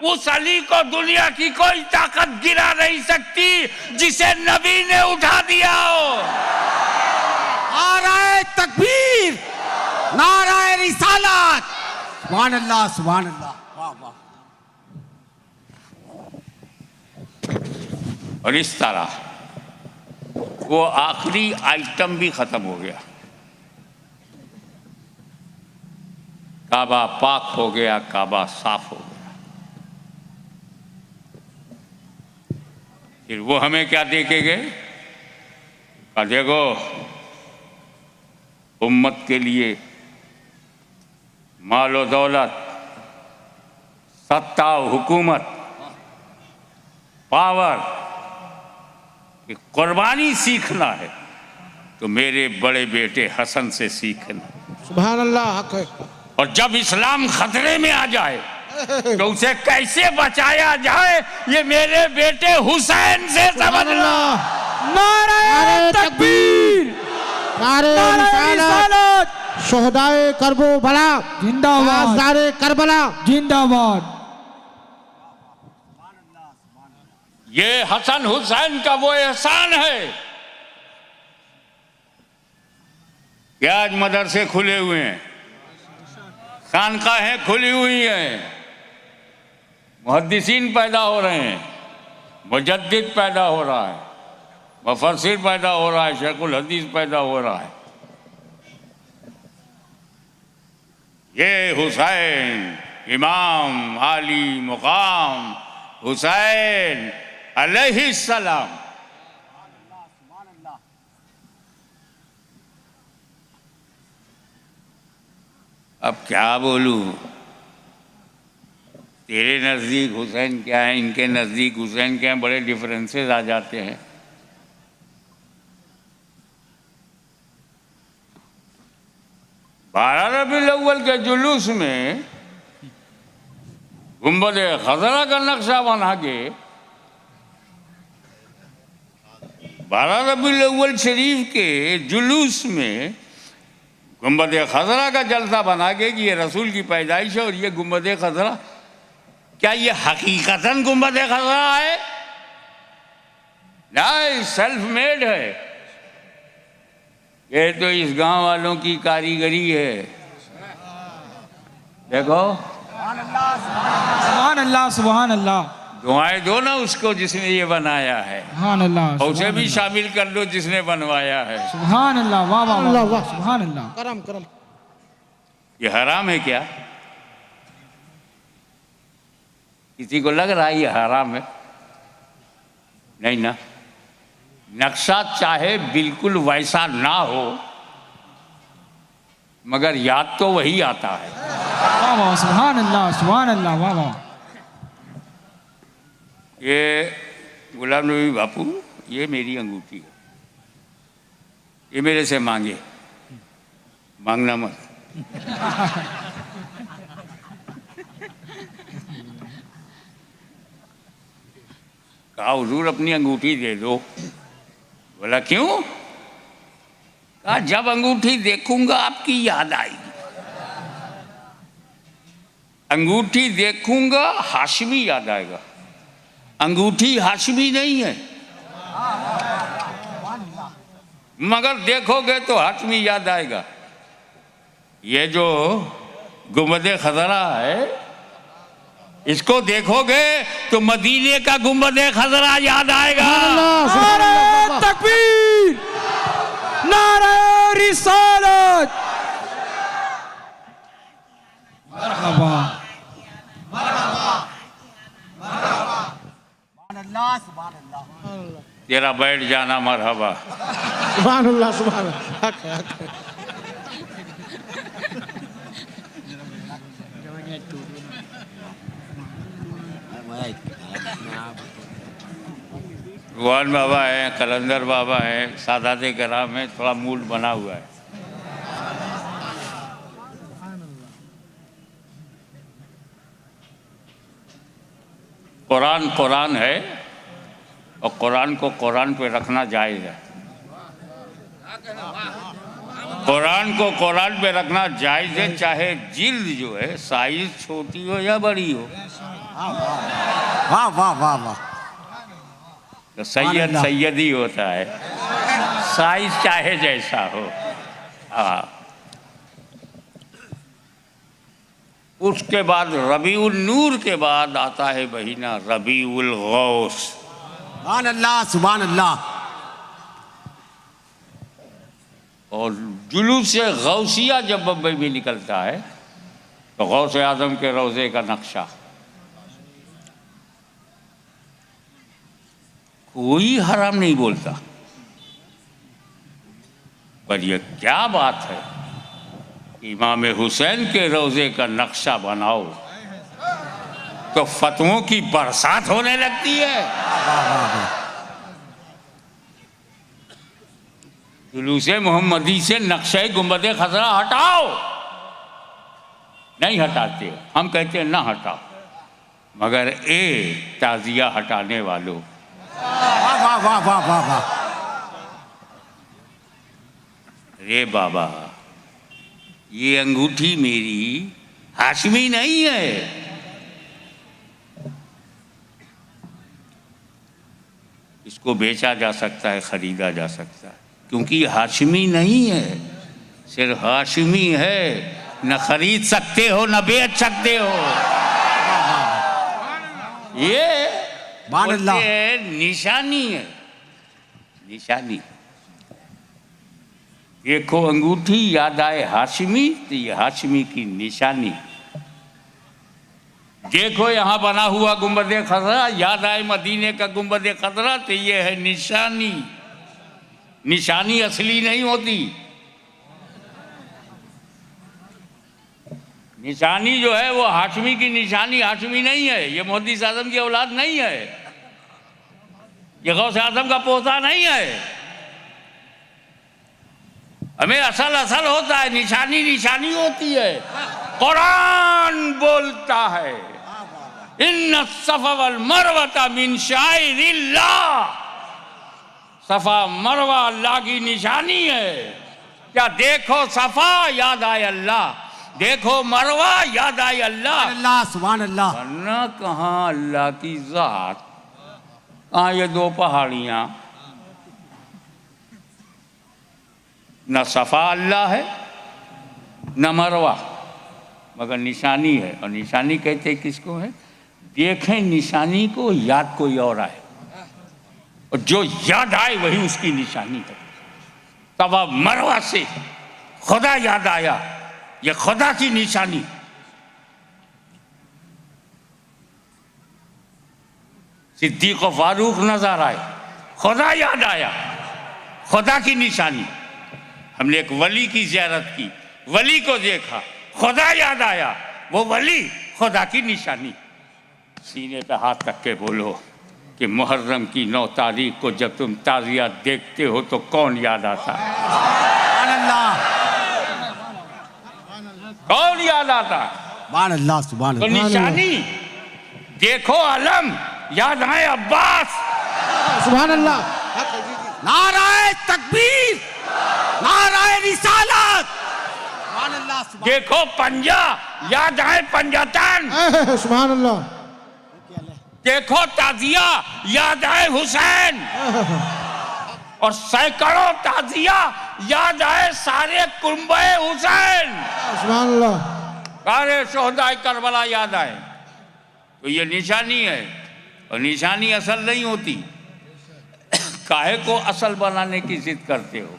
उस अली को दुनिया की कोई ताकत गिरा नहीं सकती जिसे नबी ने उठा दिया हो। नाराए तकबीर, नाराए रिसालत, सुभान अल्लाह, सुभान अल्लाह, वाह वाह। और इस तरह वो आखिरी आइटम भी खत्म हो गया। काबा पाक हो गया, काबा साफ हो गया। फिर वो हमें क्या दे के गए, कहा देखो उम्मत के लिए मालो दौलत, सत्ता, हुकूमत, पावर की कुर्बानी सीखना है तो मेरे बड़े बेटे हसन से सीखना। सुभान अल्लाह, हक है। और जब इस्लाम खतरे में आ जाए तो उसे कैसे बचाया जाए ये मेरे बेटे हुसैन से समझना। नाराए तकबीर, नारे नाराए रिसालत, शोहदाए करबो बला जिंदाबाद, ताजदारे करबला जिंदाबाद। ये हसन हुसैन का वो एहसान है कि आज मदरसे खुले हुए हैं, खानकाहें खुली हुई हैं, मुहद्दिसीन पैदा हो रहे हैं, मुजद्दिद पैदा हो रहा है, मुफस्सिर पैदा हो रहा है, शेखुल हदीस पैदा हो रहा है। ये हुसैन इमाम आली मुकाम हुसैन अलैहिस्सलाम, अब क्या बोलूं, तेरे नज़दीक हुसैन क्या है, इनके नज़दीक हुसैन क्या है, बड़े डिफरेंसेस आ जाते हैं। बारह रबीउल अव्वल के जुलूस में गुंबद खजरा का नक्शा बना के 12 रबीउल अव्वल शरीफ के जुलूस में गुंबद खजरा का जलसा बना के कि ये रसूल की पैदाइश है और ये गुंबद खजरा, क्या ये हकीकतन गुंबद खजरा है? नहीं, सेल्फ मेड है। ये तो इस गांव वालों की कारीगरी है। देखो, सुभान अल्लाह, सुभान अल्लाह। दुआएं दो ना उसको जिसने ये बनाया है, सुभान अल्लाह, और उसे भी शामिल कर लो जिसने बनवाया है। सुभान अल्लाह, वाह वाह वाह वाह, सुभान अल्लाह। करम करम। ये हराम है क्या? किसी को लग रहा है ये हराम है? नहीं ना। नक्शा चाहे बिल्कुल वैसा ना हो मगर याद तो वही आता है। वाह वाह, सुभान अल्लाह, सुभान अल्लाह, वाह वाह। ये गुलाम नबी बापू, ये मेरी अंगूठी है, ये मेरे से मांगे, मांगना मत। कहा हुजूर अपनी अंगूठी दे दो। बोला क्यों? कहा जब अंगूठी देखूंगा आपकी याद आएगी। अंगूठी देखूंगा हाशमी याद आएगा। अंगूठी हाशमी नहीं है। मगर देखोगे तो हाशमी याद आएगा। ये जो गुंबद खजरा है, इसको देखोगे तो मदीने का गुंबद खजरा याद आएगा। नारे तकबीर, नारे रिसालत। मरहबा, सुभान अल्लाह। तेरा बैठ जाना मरहबा। सुभान अल्लाह, सुभान अल्लाह। हक है, हक है। रुहान बाबा है, कलंदर बाबा है, सादाते कराम है, थोड़ा मूड बना हुआ है। कुरान कुरान है और कुरान को कुरान पे रखना जायज़ है। कुरान को कुरान पे रखना जायज़ है, चाहे जिल्द जो है साइज छोटी हो या बड़ी हो। वाह वाह वाह वाह। तो सैयद सैयद ही होता है, साइज चाहे जैसा हो। हाँ, उसके बाद रबीउल नूर के बाद आता है महीना रबीउल गौस। सुभान अल्लाह, सुभान अल्लाह। और जुलूस से गौसिया जब बम्बई में निकलता है तो गौस आजम के रोज़े का नक्शा, कोई हराम नहीं बोलता। पर यह क्या बात है, इमाम हुसैन के रोज़े का नक्शा बनाओ तो फतवों की बरसात होने लगती है। जुलूसे मोहम्मदी से नक्शे गुंबद खजरा हटाओ, नहीं हटाते। हम कहते हैं ना हटाओ, मगर ए ताजिया हटाने वालों, वाह वाह वाह वाह वाह वाह। रे बाबा, ये अंगूठी मेरी हाशमी नहीं है। इसको बेचा जा सकता है, खरीदा जा सकता है, क्योंकि हाशमी नहीं है, सिर्फ हाशमी है। न खरीद सकते हो न बेच सकते हो। ये बोलते हैं निशानी है, निशानी। देखो अंगूठी याद आए हाशमी, तो ये हाशमी की निशानी। देखो यहाँ बना हुआ गुंबद खजरा, याद आए मदीने का गुंबद खजरा, तो ये है निशानी। निशानी असली नहीं होती। निशानी जो है वो हाशमी की निशानी हाशमी नहीं है। ये मोदी आजम की औलाद नहीं है, ये गौस आजम का पोता नहीं है। हमें असल असल होता है, निशानी निशानी होती है। कुरान बोलता है इन्ना सफा वल मरवता मिन शाइरिल्लाह। सफा मरवा अल्लाह की निशानी है। क्या देखो सफा याद आए अल्लाह, देखो मरवा याद आए अल्लाह। अल्लाह, सुभान अल्लाह। वरना कहाँ अल्लाह की जात, कहाँ ये दो पहाड़ियाँ। न सफा अल्लाह है न मरवा, मगर निशानी है। और निशानी कहते किसको है? देखें निशानी को, याद कोई और आए, और जो याद आए वही उसकी निशानी है। तब अब मरवा से खुदा याद आया, ये खुदा की निशानी। सिद्दीक और फारूक नजर आए, खुदा याद आया, खुदा की निशानी। हमने एक वली की ज़ियारत की, वली को देखा, खुदा याद आया, वो वली खुदा की निशानी। सीने पे हाथ रख के बोलो कि मुहर्रम की 9 तारीख को जब तुम ताज़िया देखते हो तो कौन याद आता है? सुभान अल्लाह, कौन याद आता है? सुभान अल्लाह, सुभान तो अल्लाह। निशानी देखो, अलम याद आए अब्बास। सुभान अल्लाह। नाराए तकबीर, नाराए रिसालत। सुभान अल्लाह, सुभान देखो पंजा याद आए पंजातन। सुभान अल्लाह। देखो ताजिया याद आए हुसैन। और सैकड़ों ताजिया याद आए सारे कुंबे हुसैन, सुभान अल्लाह। सारे शोहदाए करबला याद आए। तो ये निशानी है, और निशानी असल नहीं होती। काहे को असल बनाने की जिद करते हो?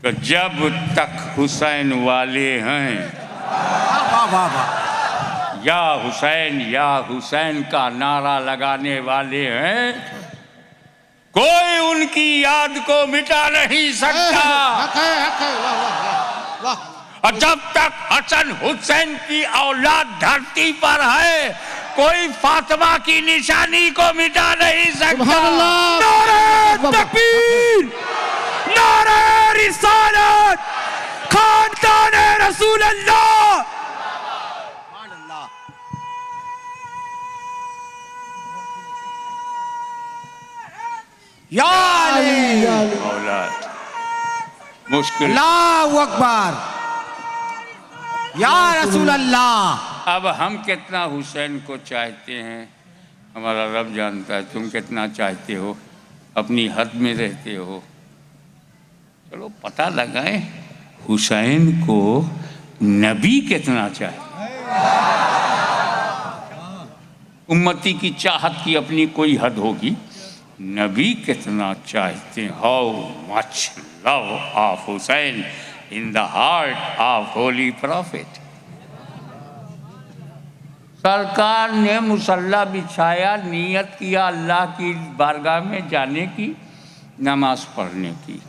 तो जब तक हुसैन वाले हैं, या हुसैन का नारा लगाने वाले हैं, कोई उनकी याद को मिटा नहीं सकता। हक है, हक है। वाह वाह वाह। और जब तक हसन हुसैन की औलाद धरती पर है, कोई फातिमा की निशानी को मिटा नहीं सकता। सुभान अल्लाह। नारे तकबीर, नारे रिसालत, खानदाने रसूल अल्लाह। या अली, या अली। औलाद मुश्किल। अल्लाहु अकबर, या रसूल अल्लाह। अब हम कितना हुसैन को चाहते हैं हमारा रब जानता है। तुम कितना चाहते हो, अपनी हद में रहते हो। चलो पता लगाएं हुसैन को नबी कितना चाहिए। उम्मती की चाहत की अपनी कोई हद होगी, नबी कितना चाहते हैं। How much love of Hussain in the heart of holy prophet. सरकार ने मुसल्ला बिछाया, नियत किया अल्लाह की बारगाह में जाने की, नमाज पढ़ने की।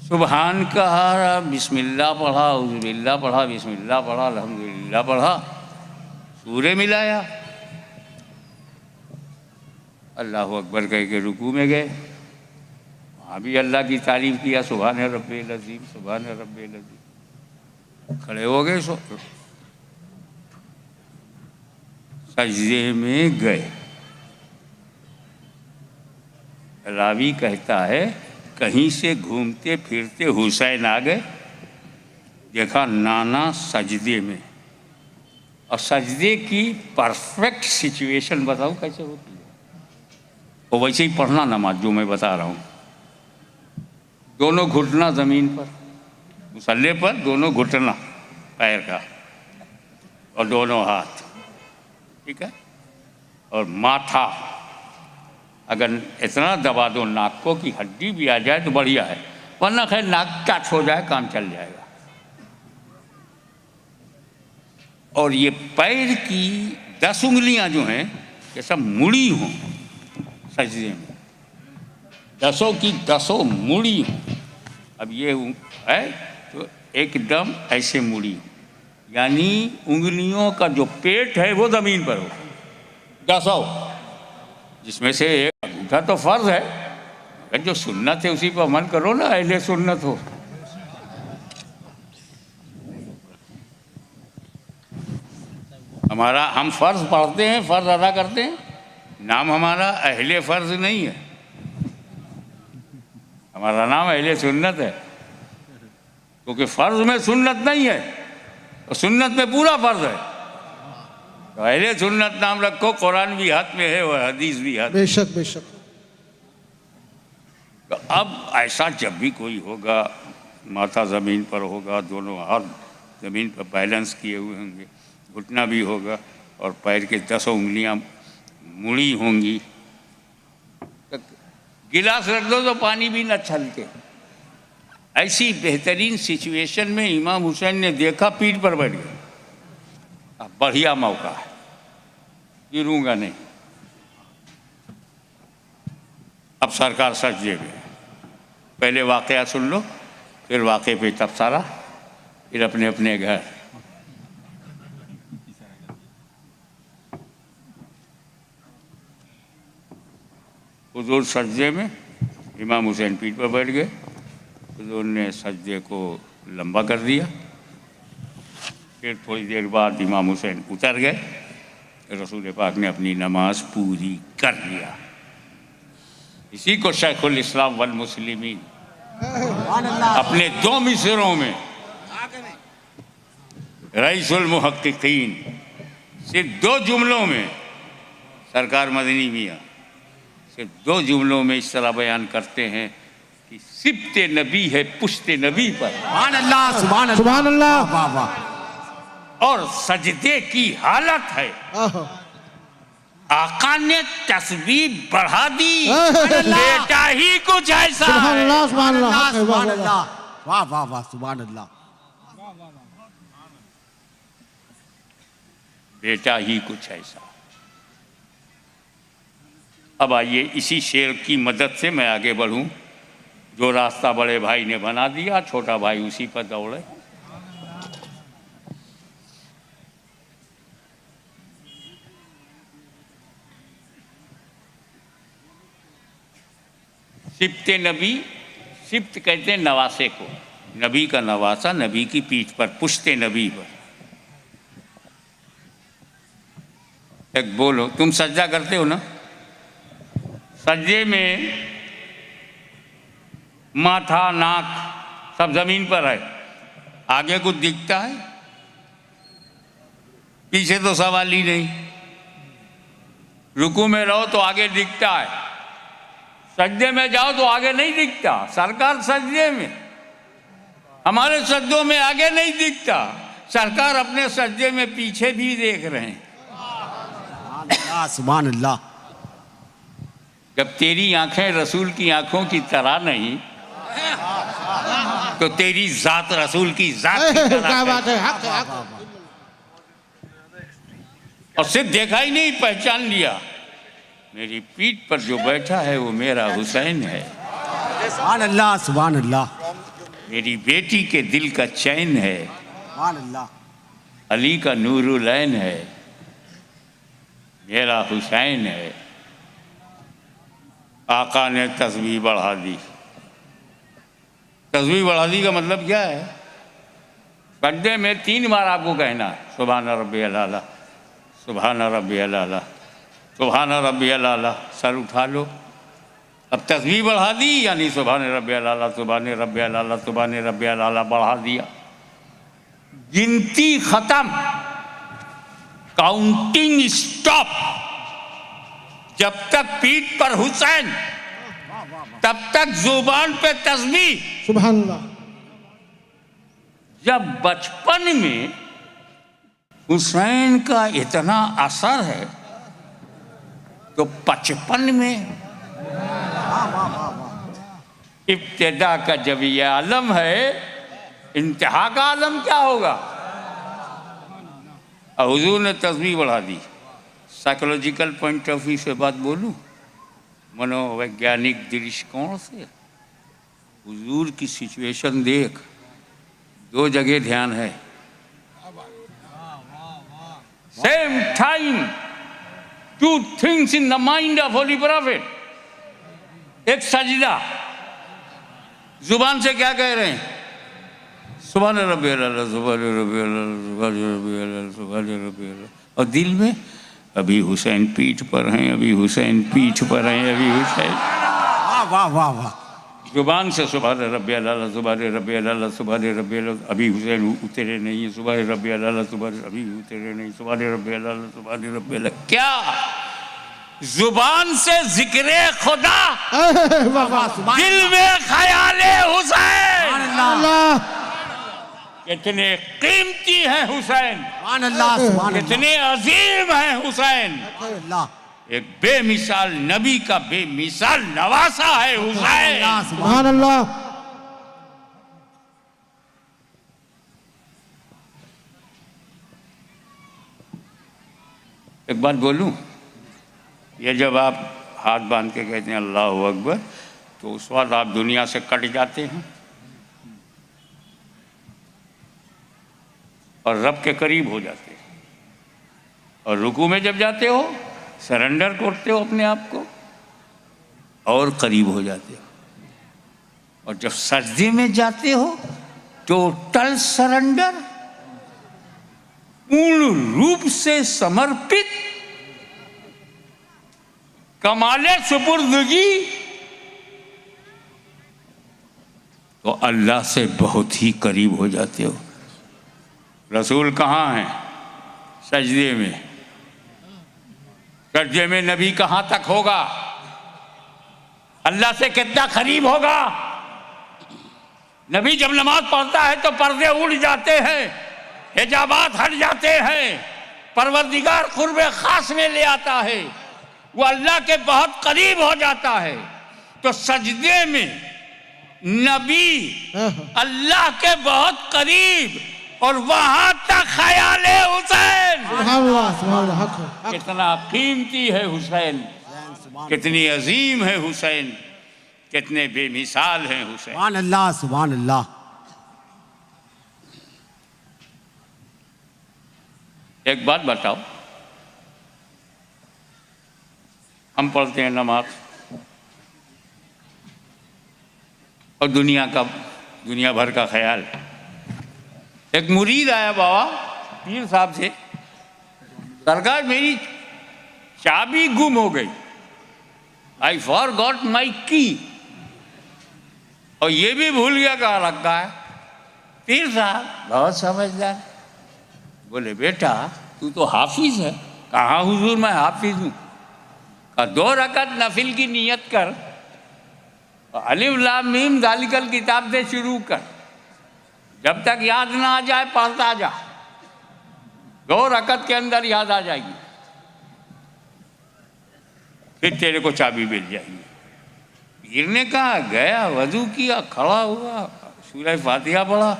सुबहान कहा, बिस्मिल्लाह पढ़ा, उज़्बिल्लाह पढ़ा, बिस्मिल्लाह पढ़ा, अल्हम्दुलिल्लाह पढ़ा, सूरे मिलाया, अल्लाहु अकबर कह के रुकू में गए। वहाँ भी अल्लाह की तारीफ किया, सुभान रब्बिल अज़ीम, सुभान रब्बिल अज़ीम। खड़े हो गए, सजदे में गए। रावी कहता है कहीं से घूमते फिरते हुसैन आ गए, देखा नाना सजदे में। और सजदे की परफेक्ट सिचुएशन बताऊं कैसे होती है, वो वैसे ही पढ़ना नमाज जो मैं बता रहा हूँ। दोनों घुटना ज़मीन पर, मुसल्ले पर दोनों घुटना पैर का, और दोनों हाथ, ठीक है। और माथा अगर इतना दबा दो नाक को कि हड्डी भी आ जाए तो बढ़िया है, वरना खैर नाक टच हो जाए काम चल जाएगा। और ये पैर की 10 उंगलियां जो हैं ये सब मुड़ी हों सजदे में, 10 की 10 मुड़ी हों। अब ये है तो एकदम ऐसे मुड़ी, यानी उंगलियों का जो पेट है वो ज़मीन पर हो, 10, जिसमें से एक अंगूठा तो फर्ज है, अगर जो सुन्नत है उसी पर अमल करो ना, अहले सुन्नत हो। हम फ़र्ज पढ़ते हैं, फ़र्ज अदा करते हैं, नाम हमारा अहले फ़र्ज नहीं है, हमारा नाम अहले सुन्नत है। क्योंकि फ़र्ज में सुन्नत नहीं है और सुन्नत में पूरा फ़र्ज है। तो अहले सुन्नत नाम रखो, कुरान भी हाथ में है और हदीस भी हाथ में। बेशक बेशक। तो अब ऐसा जब भी कोई होगा, माथा ज़मीन पर होगा, दोनों हाथ ज़मीन पर बैलेंस किए हुए होंगे, घुटना भी होगा और पैर के 10 उंगलियां मुड़ी होंगी। तो गिलास रख दो तो पानी भी न छलके। ऐसी बेहतरीन सिचुएशन में इमाम हुसैन ने देखा, पीठ पर बैठ गए। अब बढ़िया मौका है, गिरूंगा नहीं। अब सरकार सजदे में, पहले वाक़या सुन लो, फिर वाक़े पे तबसरा, फिर अपने अपने घर। हुजूर सजदे में, इमाम हुसैन पीठ पर बैठ गए। हुजूर ने सजदे को लंबा कर दिया। फिर थोड़ी देर बाद इमाम हुसैन उतर गए। रसूल पाक ने अपनी नमाज पूरी कर लिया। इसी को शेखुल इस्लाम वल मुस्लिमीन अपने 2 मिसरों में रईसुल मुहक्किकीन सिर्फ 2 जुमलों में सरकार मदनी मियाँ सिर्फ 2 जुमलों में इस तरह बयान करते हैं कि सिब्ते नबी है पुश्ते नबी पर, सुभान अल्लाह, सुभान अल्लाह, सुभान अल्लाह। वाह वाह। और सजदे की हालत है आहो। आका ने तस्बीह बढ़ा दी, अल्लाह। बेटा ही कुछ ऐसा सुभान है। अल्लाह, सुभान अल्लाह, वाह, सुभान वाह, वाह। अल्लाह, वाह वाह वाह, सुभान अल्लाह। बेटा ही कुछ ऐसा। अब आइए इसी शेर की मदद से मैं आगे बढ़ूं। जो रास्ता बड़े भाई ने बना दिया, छोटा भाई उसी पर दौड़े। सिब्ते नबी, सिब्त कहते हैं नवासे को, नबी का नवासा, नबी की पीठ पर, पुश्ते नबी पर। एक बोलो, तुम सज्जा करते हो ना, सज्जे में माथा नाक सब जमीन पर है, आगे कुछ दिखता है? पीछे तो सवाल ही नहीं। रुकू में रहो तो आगे दिखता है, सज्जे में जाओ तो आगे नहीं दिखता। सरकार सज्जे में, हमारे सज्जों में आगे नहीं दिखता। सरकार अपने सज्जे में पीछे भी देख रहे हैं। सुभान अल्लाह। जब तेरी आंखें रसूल की आंखों की तरह नहीं, तो तेरी जात रसूल की जात की तरह क्या बात है। है, हक है, हक है। और सिर्फ देखा ही नहीं, पहचान लिया, मेरी पीठ पर जो बैठा है वो मेरा हुसैन है, सुभान अल्लाह, सुभान अल्लाह, मेरी बेटी के दिल का चैन है, सुभान अल्लाह। अली का नूरुलैन है, मेरा हुसैन है। आका ने तस्बीह बढ़ा दी। तस्बीह बढ़ा दी का मतलब क्या है? सजदे में 3 बार आपको कहना है, सुभान रब्बियल आला, सुभान रब्बियल आला, सुभान रब्बियल आला। सर उठा लो। अब तस्बीह बढ़ा दी, यानी सुभान रब्बियल आला, सुभान रब्बियल आला, सुभान रब्बियल आला बढ़ा दिया। गिनती खत्म, काउंटिंग स्टॉप। जब तक पीठ पर हुसैन, तब तक जुबान पे तस्बीह। सुभान अल्लाह। जब बचपन में हुसैन का इतना असर है, तो 55 में इब्तिदा का जब ये आलम है, इंतहा का आलम क्या होगा? और हुजूर ने तस्बीह बढ़ा दी। साइकोलॉजिकल पॉइंट ऑफ व्यू से बात बोलूं, मनोवैज्ञानिक दृष्टिकोण से, हुजूर की सिचुएशन देख, 2 जगह ध्यान है, same time 2 things in the mind of holy prophet. एक सजदा, जुबान से क्या कह रहे हैं? सुभान रब्बियल आला, सुभान रब्बियल आला, सुभान रब्बियल आला, सुभान रब्बियल आला। और दिल में अभी हुसैन पीठ पर हैं, अभी हुसैन पीठ पर हैं, अभी हुसैन। वाह वाह वाह वाह। जुबान से सुभान रब्बियल आला, सुभान रब्बियल आला, सुभान रब्बियल आला, अभी हुसैन उतरे नहीं, सुभान रब्बियल आला, सुभान, अभी उतरे नहीं, सुभान रब्बियल आला, सुभान रब्बियल आला। क्या जुबान से जिक्रे खुदा, वाह वाह, सुभान दिल में ख्याले हुसैन। अल्लाह। कितने कीमती हैं हुसैन, सुभान अल्लाह, सुभान कितने अजीम हैं हुसैन। अल्लाह, एक बेमिसाल नबी का बेमिसाल नवासा है हुसैन। सुभान अल्लाह। एक बात बोलूं, ये जब आप हाथ बांध के कहते हैं अल्लाह अकबर, तो उस वक्त आप दुनिया से कट जाते हैं और रब के करीब हो जाते हैं। और रुकू में जब जाते हो, सरेंडर करते हो अपने आप को, और करीब हो जाते हो। और जब सजदे में जाते हो, टोटल सरेंडर, पूर्ण रूप से समर्पित, कमाले सुपुर्दगी, तो अल्लाह से बहुत ही करीब हो जाते हो। रसूल कहाँ हैं? सजदे में। दर्जे में नबी कहां तक होगा, अल्लाह से कितना करीब होगा। नबी जब नमाज पढ़ता है तो पर्दे उड़ जाते हैं, हिजाबात हट जाते हैं, परवरदिगार कुर्बे खास में ले आता है, वो अल्लाह के बहुत करीब हो जाता है। तो सजदे में नबी अल्लाह के बहुत करीब और वहां तक ख्याल हुसैन। सुभान अल्लाह, सुभान अल्लाह, हक है, हक। कितना कीमती है हुसैन, कितनी अजीम है हुसैन, कितने बेमिसाल हैं हुसैन। सुभान अल्लाह, सुभान अल्लाह। एक बात बताओ, हम पढ़ते हैं नमाज और दुनिया भर का ख्याल। एक मुरीद आया बाबा पीर साहब से, सरकार मेरी चाबी गुम हो गई, आई फॉरगॉट माई की, और ये भी भूल गया कहाँ रखा है। पीर साहब बहुत समझदार, बोले बेटा तू तो हाफिज है। कहाँ हुजूर मैं हाफिज हूँ। कहा 2 रकात नफिल की नियत कर, अलिफ लाम मीम जालिकल किताब से शुरू कर, जब तक याद ना आ जाए पढ़ता जा, 2 रकात के अंदर याद आ जाएगी, फिर तेरे को चाबी मिल जाएगी। पीर ने कहा, गया वजू किया, खड़ा हुआ, सूरह फातिहा पढ़ा,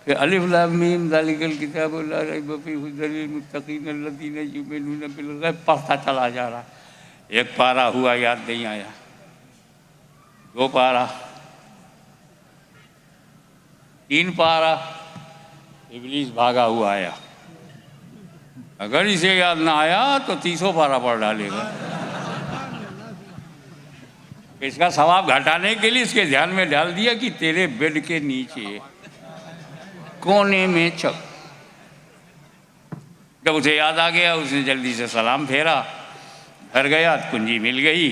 फिर अलिफ लाम मीम जालिकल किताब ला रैब फीह हुदल लिल मुत्तकीन अल्लज़ीना युमिनूना बिल गैब, पढ़ता चला जा रहा। एक पारा हुआ, याद नहीं आया, 2 पारा, 3 पारा, इब्लीस भागा हुआ आया। अगर इसे याद ना आया तो 300 पारा पढ़ डालेगा। इसका सवाब घटाने के लिए इसके ध्यान में डाल दिया कि तेरे बेड के नीचे कोने में छप। जब उसे याद आ गया, उसने जल्दी से सलाम फेरा, घर गया, कुंजी मिल गई।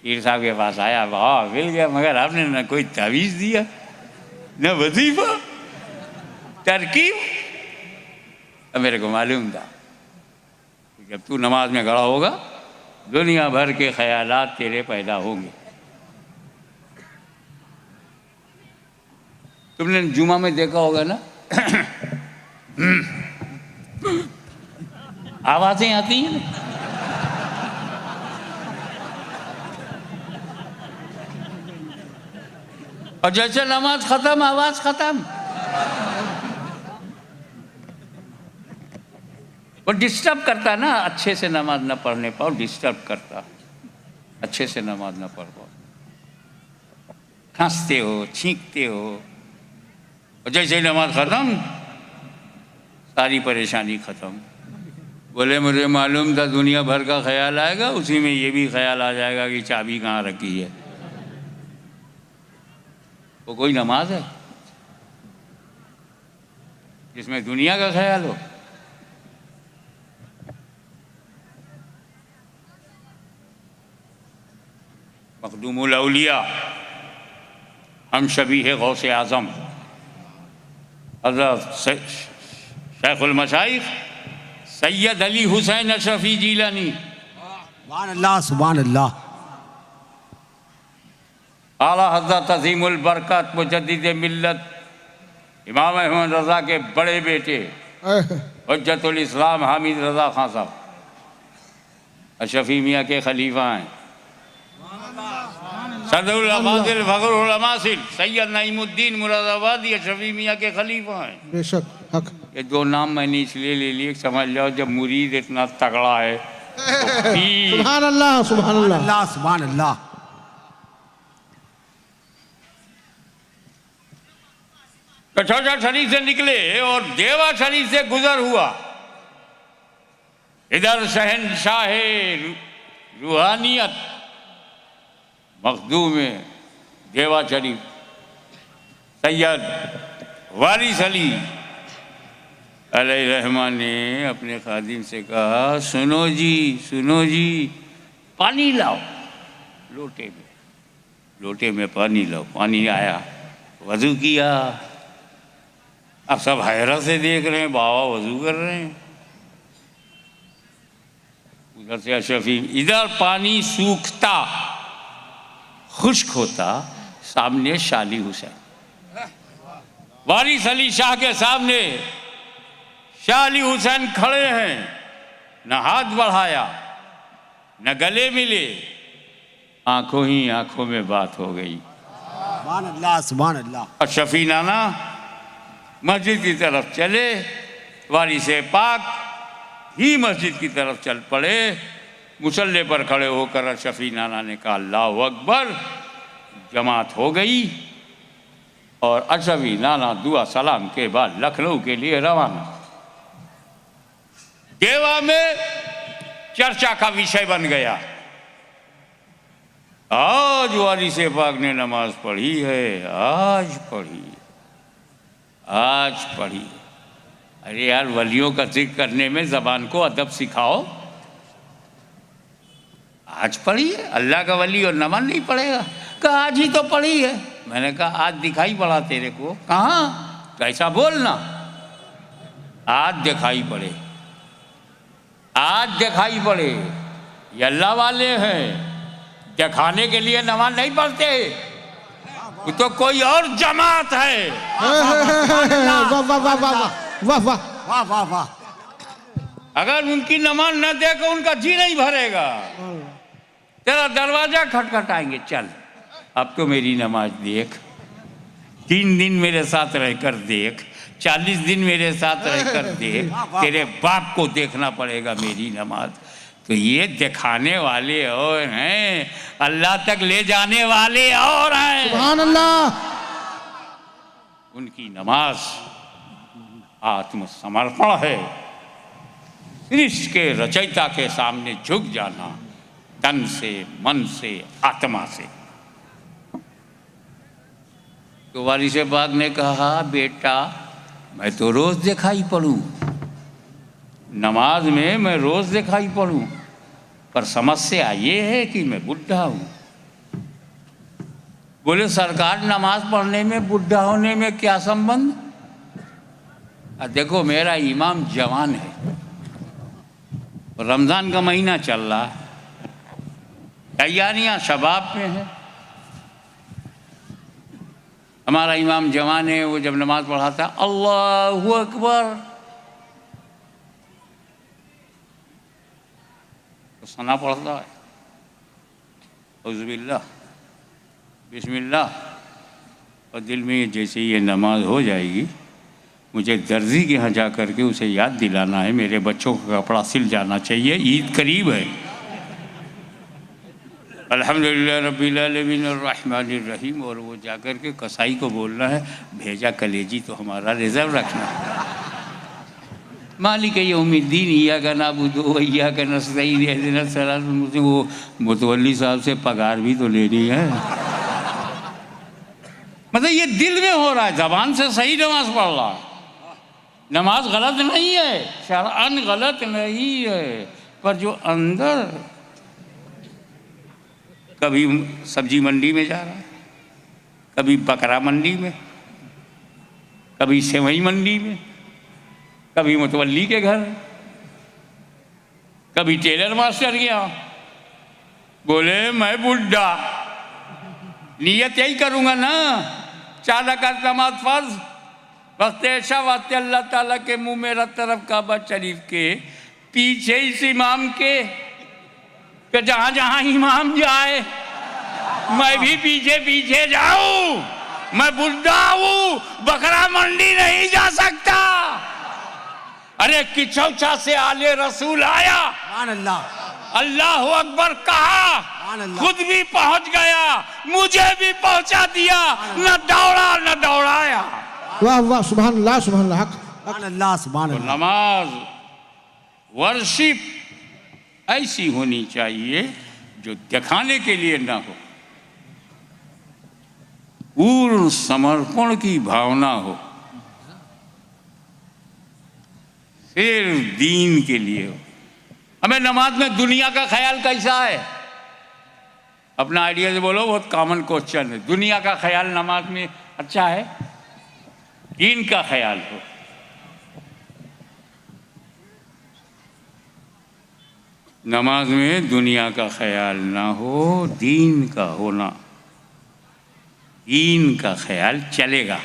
पीर साहब के पास आया, वाह मिल गया, मगर आपने न कोई तावीज़ दिया, न वजीफा, तरकीब। अब मेरे को मालूम था जब तू नमाज में खड़ा होगा दुनिया भर के ख्यालात तेरे पैदा होंगे। तुमने जुमा में देखा होगा ना, आवाजें आती हैं ना, और जैसे नमाज खत्म आवाज खत्म। वो डिस्टर्ब करता ना, अच्छे से नमाज ना पढ़ने पाओ, डिस्टर्ब करता, अच्छे से नमाज ना पढ़ पाओ, खांसते हो, छींकते हो, और जैसे ही नमाज खत्म सारी परेशानी खत्म। बोले मुझे मालूम था दुनिया भर का ख्याल आएगा, उसी में ये भी ख्याल आ जाएगा कि चाबी कहाँ रखी है। वो कोई नमाज है जिसमें दुनिया का ख्याल हो? मखदूमुल औलिया हम शबीह गौसे आज़म हज़रत शेखुल मशाइख सैयद अली हुसैन अशरफी जीलानी सुभान अल्लाह, सुभान अल्लाह। आला हज़रत अज़ीमुल बरकत मुजद्दिद मिल्लत इमाम अहमद रज़ा के बड़े बेटे हुज्जतुल इस्लाम हामिद रज़ा खान साहब अशरफी मियाँ के खलीफा हैं। सदरुल अफाज़िल फ़खरुल अमासिल सैयद नईमुद्दीन मुरादाबादी अशरफी मियाँ के खलीफा हैं। बेशक हक। ये 2 नाम मैंने इसलिए ले लिए, समझ जाओ जब मुरीद इतना तगड़ा है तो सुभान अल्लाह, सुभान अल्लाह, सुभान अल्लाह। कठौटा शरीफ से निकले और देवा शरीफ से गुजर हुआ। इधर शहनशाह रूहानियत मखदूम देवा शरीफ सैयद वारिस अली अलैहिर्रहमान ने अपने खादिम से कहा, सुनो जी पानी लाओ। लोटे में पानी लाओ। पानी आया, वजू किया। अब सब हैरत से देख रहे हैं, बाबा वजू कर रहे हैं। उधर से अशरफी, इधर पानी सूखता खुश्क होता, सामने शाली हुसैन, वारिस अली शाह के सामने शाली हुसैन खड़े हैं, न हाथ बढ़ाया न गले मिले, आंखों ही आंखों में बात हो गई। सुभान अल्लाह, सुभान अल्लाह। और शफी नाना मस्जिद की तरफ चले, वारिस पाक ही मस्जिद की तरफ चल पड़े। मुसल्ले पर खड़े होकर शफी नाना ने कहा अल्लाहु अकबर। जमात हो गई और अशफी नाना दुआ सलाम के बाद लखनऊ के लिए रवाना। देवा में चर्चा का विषय बन गया, आज वारिस पाक ने नमाज पढ़ी है, आज पढ़ी, आज पढ़ी। अरे यार, वलियों का जिक्र करने में जबान को अदब सिखाओ। आज पढ़ी है, अल्लाह का वली और नमाज नहीं पढ़ेगा? कहा आज ही तो पढ़ी है। मैंने कहा आज दिखाई पड़ा तेरे को? कहाँ? कैसा बोलना, आज दिखाई पड़े, आज दिखाई पड़े। ये अल्लाह वाले हैं, दिखाने के लिए नमाज नहीं पढ़ते, वो तो कोई और जमात है। वाह वाह वाह वाह वाह वाह वाह वाह वाह। अगर उनकी नमाज न देखो उनका जी नहीं भरेगा। तेरा दरवाजा खटखटाएंगे, चल अब तो मेरी नमाज देख, 3 दिन मेरे साथ रहकर देख, 40 दिन मेरे साथ रहकर देख, तेरे बाप को देखना पड़ेगा मेरी नमाज। तो ये दिखाने वाले और हैं, अल्लाह तक ले जाने वाले और हैं। सुभान अल्लाह। उनकी नमाज आत्मसमर्पण है, सृष्टि के रचयिता के सामने झुक जाना, तन से, मन से, आत्मा से। तो वारिस पाक ने कहा बेटा मैं तो रोज दिखाई पड़ूं, नमाज में मैं रोज दिखाई पड़ूं, पर समस्या ये है कि मैं बुढ़ा हूं। बोले सरकार नमाज पढ़ने में बुढ़ा होने में क्या संबंध? देखो मेरा इमाम जवान है, रमज़ान का महीना चल रहा है, तैयारियां शबाब में है। हमारा इमाम जवान है, वो जब नमाज पढ़ाता है अल्लाहु अकबर तो सना पढ़ता है औज़ुबिल्लाह बिस्मिल्लाह, और दिल में जैसे ये नमाज हो जाएगी मुझे दर्जी के यहाँ जा कर के उसे याद दिलाना है मेरे बच्चों का कपड़ा सिल जाना चाहिए, ईद करीब है। अल्हम्दुलिल्लाह रब्बिल आलमीन अर्रहमानिर रहीम, और वो जाकर के कसाई को बोलना है भेजा कलेजी तो हमारा रिजर्व रखना। मालिक यौमिद्दीन इय्याका नअबुदु व इय्याका नस्तईन इहदिनस सिरातल मुस्तकीम। वो मुतवल्ली साहब से पगार भी तो लेनी है। मतलब ये दिल में हो रहा है, जबान से सही नमाज पढ़ रहा है, नमाज गलत नहीं है, शरअन गलत नहीं है, पर जो अंदर कभी सब्जी मंडी में जा रहा है, कभी बकरा मंडी में, कभी सेवई मंडी में, कभी मुतवल्ली के घर, कभी टेलर मास्टर के यहाँ। बोले मैं बुढ़ा, नियत यही करूँगा ना, 4 रकात नमाज फर्ज, वक्त ऐशा वास्ते अल्लाह ताला के मुँह मेरा तरफ काबा शरीफ के पीछे इस इमाम के, कि जहाँ जहाँ इमाम जाए मैं भी पीछे पीछे जाऊं। मैं बुढ़ा हूँ, बकरा मंडी नहीं जा सकता। अरे किचौचा से आले रसूल आया, सुभान अल्लाह, अल्लाहु अकबर कहा, खुद भी पहुंच गया, मुझे भी पहुंचा दिया, न दौड़ा न दौड़ाया। वाह वाह सुभान अल्लाह सुभान अल्लाह। सुभान अल्लाह, सुभान तो अल्लाह। नमाज वर्शिप ऐसी होनी चाहिए जो दिखाने के लिए ना हो, पूर्ण समर्पण की भावना हो, सिर्फ दीन के लिए हो। हमें नमाज में दुनिया का ख्याल कैसा है? अपना आइडिया से बोलो, बहुत कॉमन क्वेश्चन है। दुनिया का ख्याल नमाज में अच्छा है? दीन का ख्याल हो। नमाज में दुनिया का ख्याल ना हो, दीन का होना। दीन का ख्याल चलेगा,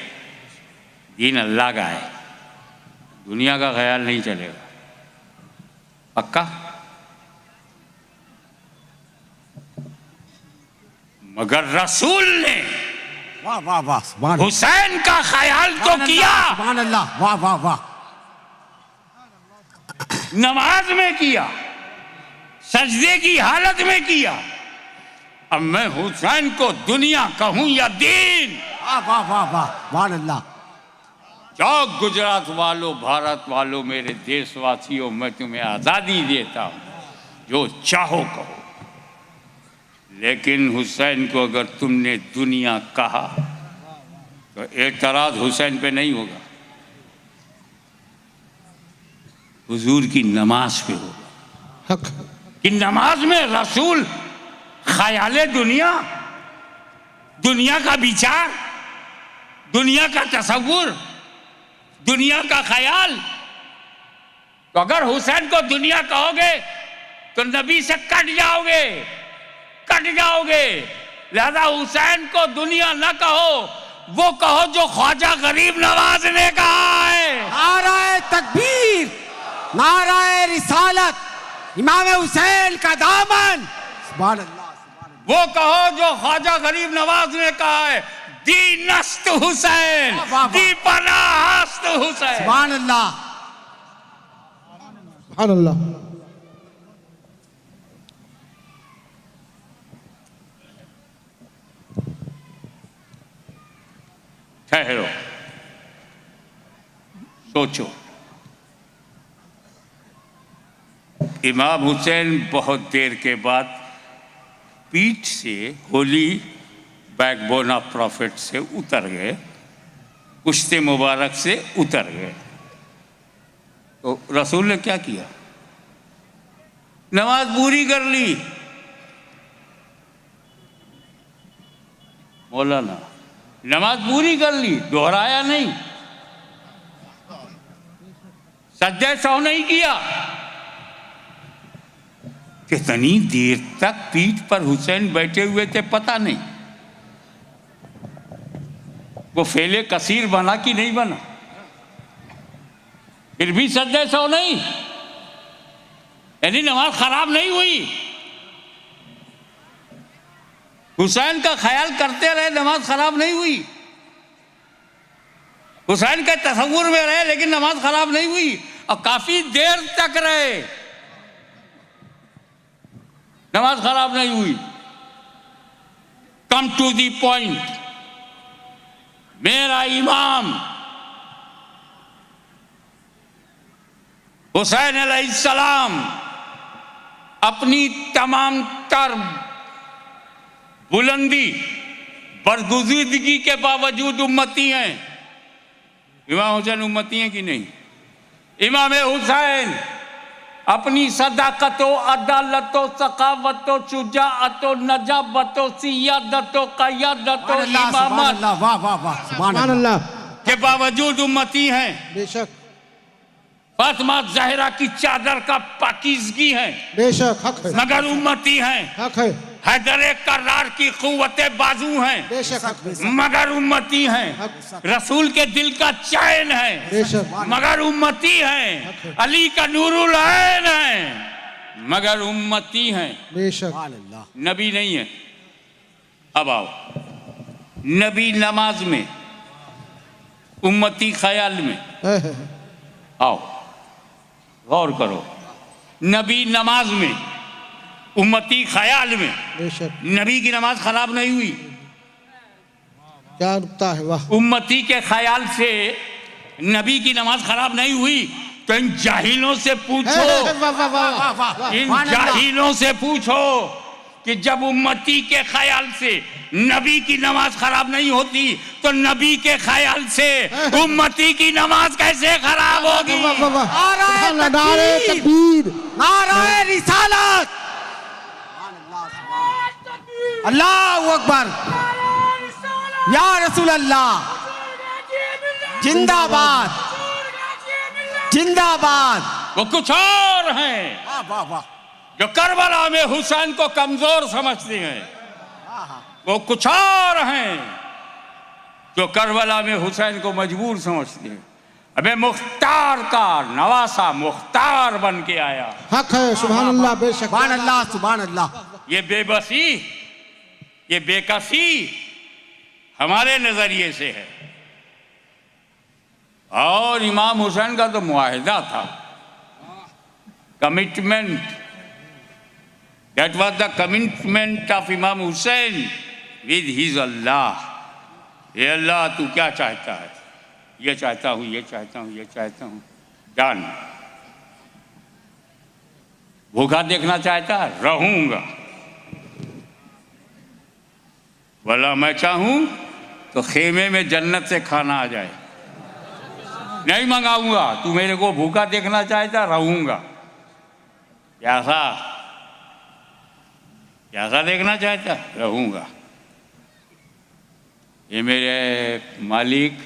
दीन अल्लाह का है, दुनिया का ख्याल नहीं चलेगा। पक्का? मगर रसूल ने वाह वाह वाह, सुभान हुसैन का ख्याल तो किया, सुभान अल्लाह, वाह वाह वाह, नमाज में किया, सजदे की हालत में किया। अब मैं हुसैन को दुनिया कहूं या दीन? वाह वाह वाह वाह, सुभान अल्लाह। जाओ गुजरात वालों, भारत वालों, मेरे देशवासियों, मैं तुम्हें आज़ादी देता हूं, जो चाहो कहो। लेकिन हुसैन को अगर तुमने दुनिया कहा तो एतराज हुसैन पे नहीं होगा, हुजूर की नमाज पे होगा। हक कि नमाज में रसूल ख्याले दुनिया, दुनिया का विचार, दुनिया का तसव्वुर, दुनिया का ख्याल। तो अगर हुसैन को दुनिया कहोगे तो नबी से कट जाओगे, कट जाओगे। लिहाजा हुसैन को दुनिया ना कहो, वो कहो जो ख्वाजा गरीब नवाज ने कहा है। नाराए तकबीर, नाराए रिसालत, इमाम हुसैन का दामन, सुभान अल्लाह, सुभान अल्लाह। वो कहो जो ख्वाजा गरीब नवाज ने कहा है, दी नस्त हुसैन, वाह, वाह। दी पनाहस्त हुसैन। सुभान अल्लाह। सुभान अल्लाह। ठहरो, सोचो। इमाम हुसैन बहुत देर के बाद पीठ से, होली बैकबोन ऑफ प्रॉफिट से उतर गए, कुश्ते मुबारक से उतर गए। तो रसूल ने क्या किया? नमाज पूरी कर ली। मौलाना, नमाज पूरी कर ली, दोहराया नहीं, सज्जे सौ नहीं किया। कितनी देर तक पीठ पर हुसैन बैठे हुए थे पता नहीं। वो फेले कसीर बना कि नहीं बना, फिर भी सज्जे सौ नहीं, यानी नमाज खराब नहीं हुई। हुसैन का ख्याल करते रहे, नमाज खराब नहीं हुई। हुसैन के तसव्वुर में रहे, लेकिन नमाज खराब नहीं हुई। और काफी देर तक रहे, नमाज खराब नहीं हुई। Come to the point. मेरा इमाम हुसैन अलैहिस्सलाम अपनी तमाम तर बुलंदी, बरगुज़ीदगी के बावजूद उम्मती हैं। इमाम हुसैन उम्मती हैं कि नहीं? इमाम हुसैन अपनी सदाकतो, अदालतो, सखावतो, शुजाअतो, नजाबतो, सियादतो, क़यादतो, इमामत वाह वाह वाह, सुभान सुभान अल्लाह। अल्लाह। के बावजूद उम्मती हैं। बेशक फातिमा ज़हरा की चादर का पाकीज़गी है, बेशक, हक है, मगर उम्मती हैं। हक है, हैदर कर्रार की क़ुव्वते बाजू हैं, बेशक, हक है, मगर उम्मती हैं। रसूल के दिल का चैन है, बेशक, मगर उम्मती हैं। अली का नूरुल ऐन है, मगर उम्मती हैं। बेशक, सुभान अल्लाह। नबी नहीं है। अब आओ, नबी नमाज में, उम्मती ख्याल में। है। आओ गौर करो, नबी नमाज में, उम्मती ख्याल में। बेशक, नबी की नमाज खराब नहीं हुई। क्या नुक्ता है, वाह। उम्मती के ख्याल से नबी की नमाज खराब नहीं हुई। तो इन जाहिलों से पूछो, वाह वाह वाह वाह। इन जाहिलों से पूछो कि जब उम्मती के ख्याल से नबी की नमाज खराब नहीं होती, तो नबी के ख्याल से उम्मती की नमाज कैसे खराब होगी? वाह वाह वाह। नाराए नारे तकबीर, तकबीर, नाराए रिसालत, अल्लाहु अकबर, या रसूल अल्लाह, जिंदाबाद, जिंदाबाद। वो कुछ और हैं। वाह वाह वाह। जो करबला में हुसैन को कमजोर समझते हैं वो कुछ और हैं जो करबला में हुसैन को मजबूर समझते हैं। अबे मुख्तार का नवासा मुख्तार बन के आया। हक है, सुभान अल्लाह, बेशक। सुभान अल्लाह, सुभान अल्लाह। ये बेबसी, ये बेकसी हमारे नजरिए से है। और इमाम हुसैन का तो मुआहिदा था, commitment, that was the commitment of इमाम हुसैन विद हिज अल्लाह। ये अल्लाह तू क्या चाहता है? ये चाहता हूं, ये चाहता हूं, ये चाहता हूं, डन। भूखा देखना चाहता है, रहूंगा। बोला मैं चाहूं तो खेमे में जन्नत से खाना आ जाए, नहीं मंगाऊंगा। तू मेरे को भूखा देखना चाहता, रहूंगा। कैसा कैसा देखना चाहता, रहूंगा। ये मेरे मालिक,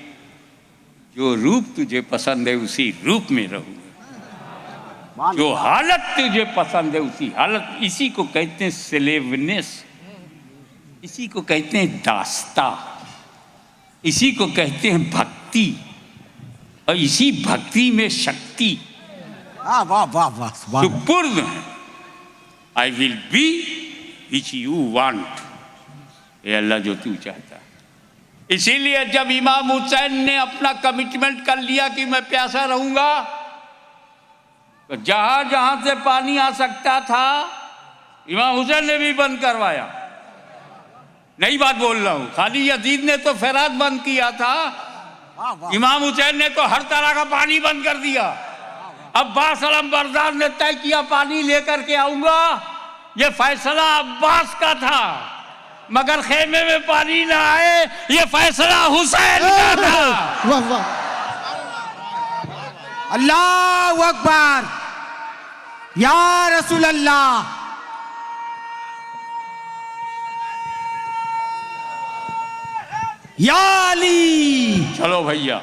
जो रूप तुझे पसंद है उसी रूप में रहूंगा, जो हालत तुझे पसंद है उसी हालत। इसी को कहते हैं स्लेवनेस, इसी को कहते हैं दास्ता, इसी को कहते हैं भक्ति, और इसी भक्ति में शक्ति। वाह वाह वाह वाह, सुपुर्द है। I will be which you want, ये अल्लाह जो तू चाहता। इसीलिए जब इमाम हुसैन ने अपना कमिटमेंट कर लिया कि मैं प्यासा रहूंगा, तो जहां जहां से पानी आ सकता था इमाम हुसैन ने भी बंद करवाया। नई बात बोल रहा हूं, खाली यजीद ने तो फैरात बंद किया था, इमाम हुसैन ने तो हर तरह का पानी बंद कर दिया। अब्बास अलमबरदार ने तय किया पानी लेकर के आऊंगा, ये फैसला अब्बास का था, मगर खेमे में पानी ना आए ये फैसला हुसैन का था। वाह वाह, अल्लाहु अकबर, या रसूल अल्लाह। या अली। चलो भैया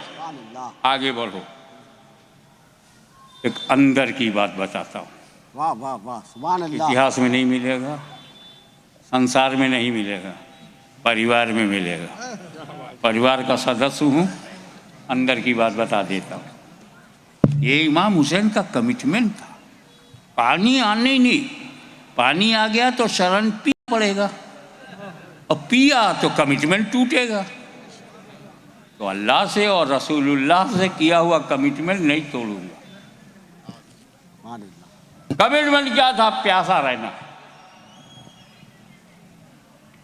आगे बढ़ो। एक अंदर की बात बताता हूँ, वाह वाह वाह, सुभान अल्लाह। इतिहास में नहीं मिलेगा, संसार में नहीं मिलेगा, परिवार में मिलेगा। परिवार का सदस्य हूँ, अंदर की बात बता देता हूँ। ये इमाम हुसैन का कमिटमेंट था, पानी आने ही नहीं, पानी आ गया तो शरण पीना पड़ेगा, और पिया तो कमिटमेंट टूटेगा। तो अल्लाह से और रसूलुल्लाह से किया हुआ कमिटमेंट नहीं तोड़ूंगा। कमिटमेंट क्या था? प्यासा रहना।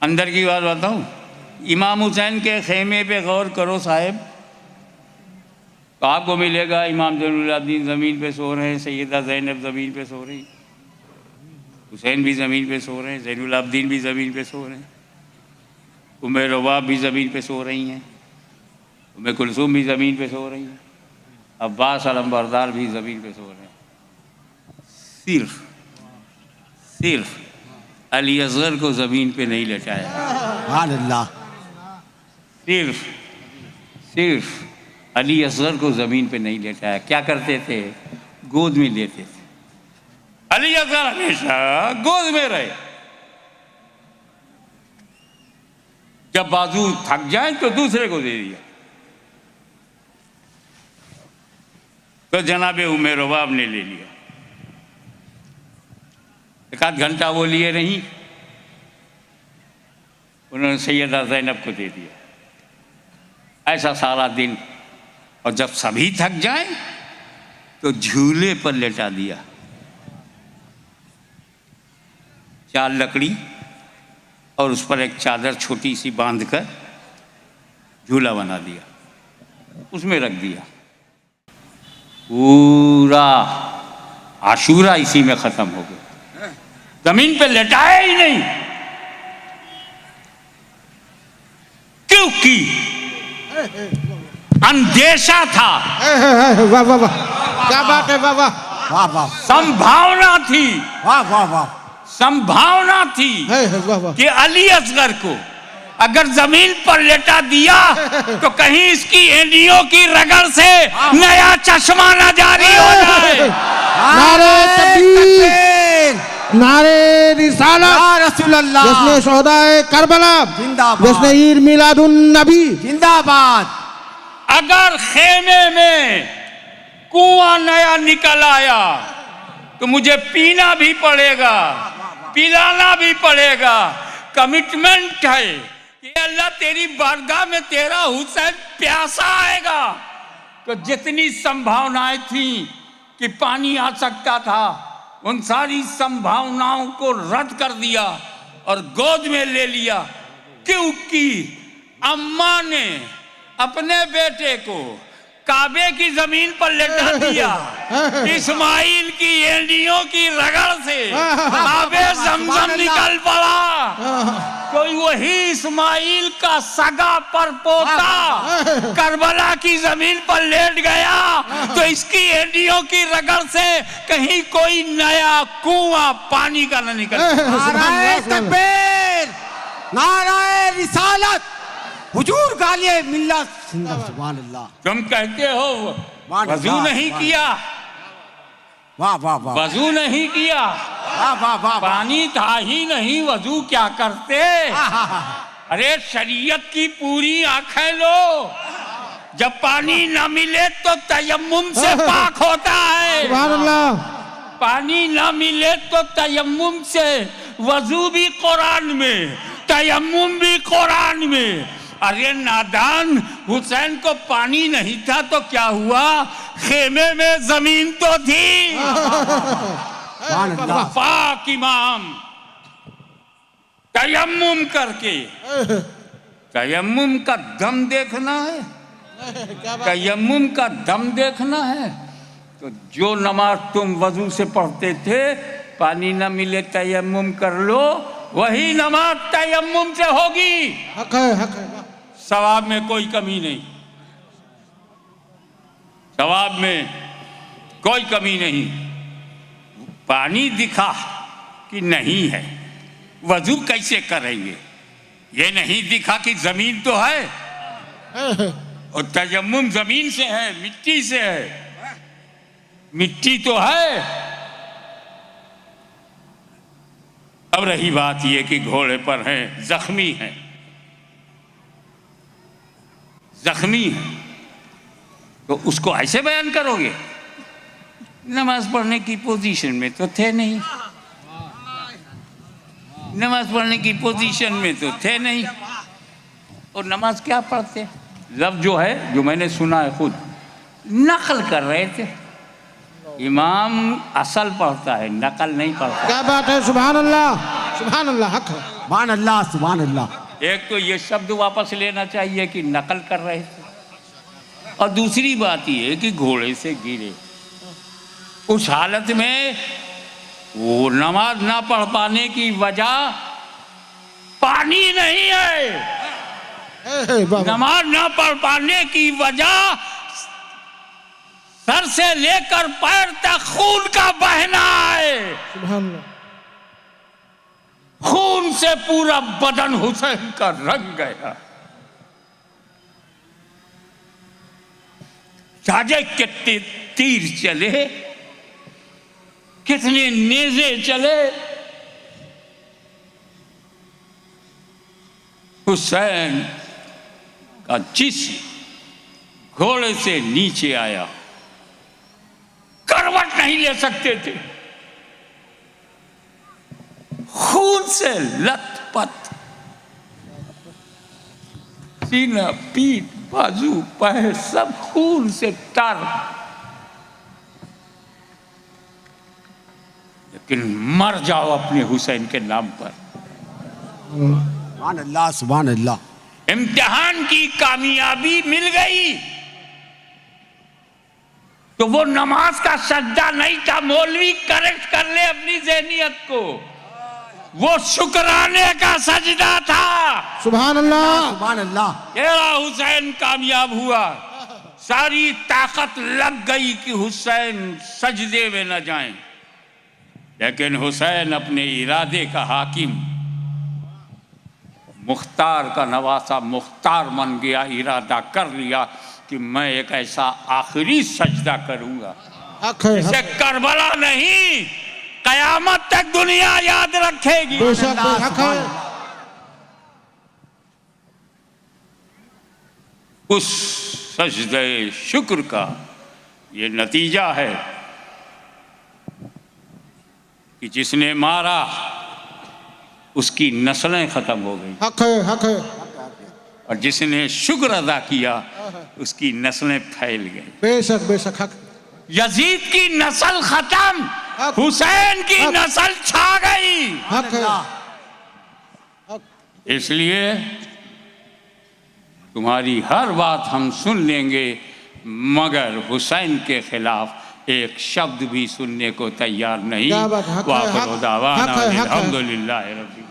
अंदर की बात बताऊं, इमाम हुसैन के खेमे पे गौर करो साहब, तो आपको मिलेगा इमाम ज़ैनुलाब्दीन ज़मीन पे सो रहे हैं, सैयदा ज़ैनब ज़मीन पे सो रही, हुसैन भी ज़मीन पे सो रहे हैं, ज़ैनुलाब्दीन भी ज़मीन पे सो रहे हैं, उम्मे रवाब भी ज़मीन पे सो रही हैं, उम्मे कुलसूम भी ज़मीन पे सो रही हैं, अब्बास अलमबरदार भी ज़मीन पे सो रहे हैं। सिर्फ अली असगर को ज़मीन पे नहीं लटाया। सुभान अल्लाह। सिर्फ अली असगर को ज़मीन पे नहीं लेटाया। क्या करते थे? गोद में लेते थे। अली असगर हमेशा गोद में रहे। जब बाजू थक जाए तो दूसरे को दे दिया। तो जनाबे उम्मे रवाब ने ले लिया। एक आध घंटा वो लिए नहीं, उन्होंने सैयदा ज़ैनब को दे दिया। ऐसा सारा दिन। और जब सभी थक जाए तो झूले पर लेटा दिया, 4 लकड़ी और उस पर एक चादर छोटी सी बांधकर झूला बना दिया, उसमें रख दिया। पूरा आशूरा इसी में खत्म हो गया। जमीन पे लेटाया ही नहीं, क्योंकि अंदेशा था। वाह वाह वाह, क्या बात है, वाह वाह वाह वाह, संभावना थी, वाह वाह वाह, वाह वाह, कि अली असगर को अगर जमीन पर लेटा दिया तो कहीं इसकी एंडियों की रगड़ से नया चश्मा न जारी हो जाए। नारे तकबीर, नारे रिसालत या रसूल अल्लाह जश्न शोहदाए करबला जिंदाबाद। जश्न ईद मिलादुन नबी जिंदाबाद। अगर खेमे में कुआं नया निकल आया तो मुझे पीना भी पड़ेगा, पिलाना भी पड़ेगा। कमिटमेंट है कि अल्लाह तेरी बारगाह में तेरा हुसैन प्यासा आएगा। तो जितनी संभावनाएं थी कि पानी आ सकता था, उन सारी संभावनाओं को रद्द कर दिया और गोद में ले लिया, क्योंकि अम्मा ने अपने बेटे को काबे की जमीन पर लेटा दिया। इस्माइल की एंडियों की रगड़ से काबे जमजम निकल पड़ा। कोई वही इस्माइल का सगा पर पोता करबला की जमीन पर लेट गया तो इसकी एंडियों की रगड़ से कहीं कोई नया कुआं पानी का न निकल। नाराए तकबीर, नाराए रिसालत, हुजूर गालिए मिल्लत जिंदा। सुभान अल्लाह। तुम कहते हो वजू नहीं किया, वाह वाह वाह, वजू नहीं किया, वाह वाह वाह, पानी था ही नहीं, वजू क्या करते? अरे शरीयत की पूरी आंखें लो। जब पानी न मिले तो तयम्मुम से पाक होता है, सुभान अल्लाह। पानी न मिले तो तयम्मुम से, वजू भी कुरान में, तयम्मुम भी कुरान में। अरे नादान, हुसैन को पानी नहीं था तो क्या हुआ? खेमे में जमीन तो थी। पाक इमाम तयम्मुम करके, तयम्मुम का दम देखना है, तयम्मुम का दम देखना है। तो जो नमाज तुम वजू से पढ़ते थे, पानी न मिले तयम्मुम कर लो, वही नमाज तयम्मुम से होगी। हक है, हक है। सवाब में कोई कमी नहीं, सवाब में कोई कमी नहीं। पानी दिखा कि नहीं है, वजू कैसे करेंगे? ये नहीं दिखा कि जमीन तो है, और तयम्मुम जमीन से है, मिट्टी से है, मिट्टी तो है। अब रही बात ये कि घोड़े पर हैं, जख्मी हैं, जख्मी है, तो उसको ऐसे बयान करोगे? नमाज पढ़ने की पोजीशन में तो थे नहीं, नमाज पढ़ने की पोजीशन में तो थे नहीं, और नमाज क्या पढ़ते? लफ्ज़ जो है, जो मैंने सुना है, खुद नकल कर रहे थे। इमाम असल पढ़ता है, नकल नहीं पढ़ता। क्या बात है, सुभान अल्लाह, सुभान अल्लाह, हक है। सुभान अल्लाह, सुभान अल्लाह। एक तो ये शब्द वापस लेना चाहिए कि नकल कर रहे थे, और दूसरी बात ये कि घोड़े से गिरे। उस हालत में वो नमाज ना पढ़ पाने की वजह पानी नहीं है, नमाज ना पढ़ पाने की वजह सर से लेकर पैर तक खून का बहना है। सुभान अल्लाह। खून से पूरा बदन हुसैन का रंग गया। साजे कितने तीर चले, कितने नेज़े चले, हुसैन का जिस्म घोड़े से नीचे आया, करवट नहीं ले सकते थे, खून से लथपथ, सीना, पीठ, बाजू, पैर सब खून से तर। लेकिन मर जाओ अपने हुसैन के नाम पर। सुभान अल्लाह, सुभान अल्लाह। इम्तिहान की कामयाबी मिल गई तो वो नमाज का सजदा नहीं था, मौलवी करेक्ट कर ले अपनी ज़हनियत को, वो शुक्राने का सजदा था। सुभान अल्लाह, सुभान अल्लाह। तेरा हुसैन कामयाब हुआ, सारी ताकत लग गई कि हुसैन सजदे में न जाएं, लेकिन हुसैन अपने इरादे का हाकिम, मुख्तार का नवासा, मुख्तार बन गया, इरादा कर लिया कि मैं एक ऐसा आखिरी सजदा करूंगा हक है, जिसे करबला नहीं कयामत तक दुनिया याद रखेगी। बेशक बेहक है। उस सजदे शुक्र का ये नतीजा है कि जिसने मारा उसकी नस्लें खत्म हो गई, हक है, हक है। और जिसने शुक्र अदा किया उसकी नस्लें फैल गई। बेशक बेशक हक। यजीद की नस्ल खत्म, हुसैन की नस्ल छा गई। हक है, हक। इसलिए तुम्हारी हर बात हम सुन लेंगे, मगर हुसैन के खिलाफ एक शब्द भी सुनने को तैयार नहीं। क्या बात, हक है, हक, वाखिर दावाना हक है, हक है। अल्हम्दुलिल्लाह रब्बिल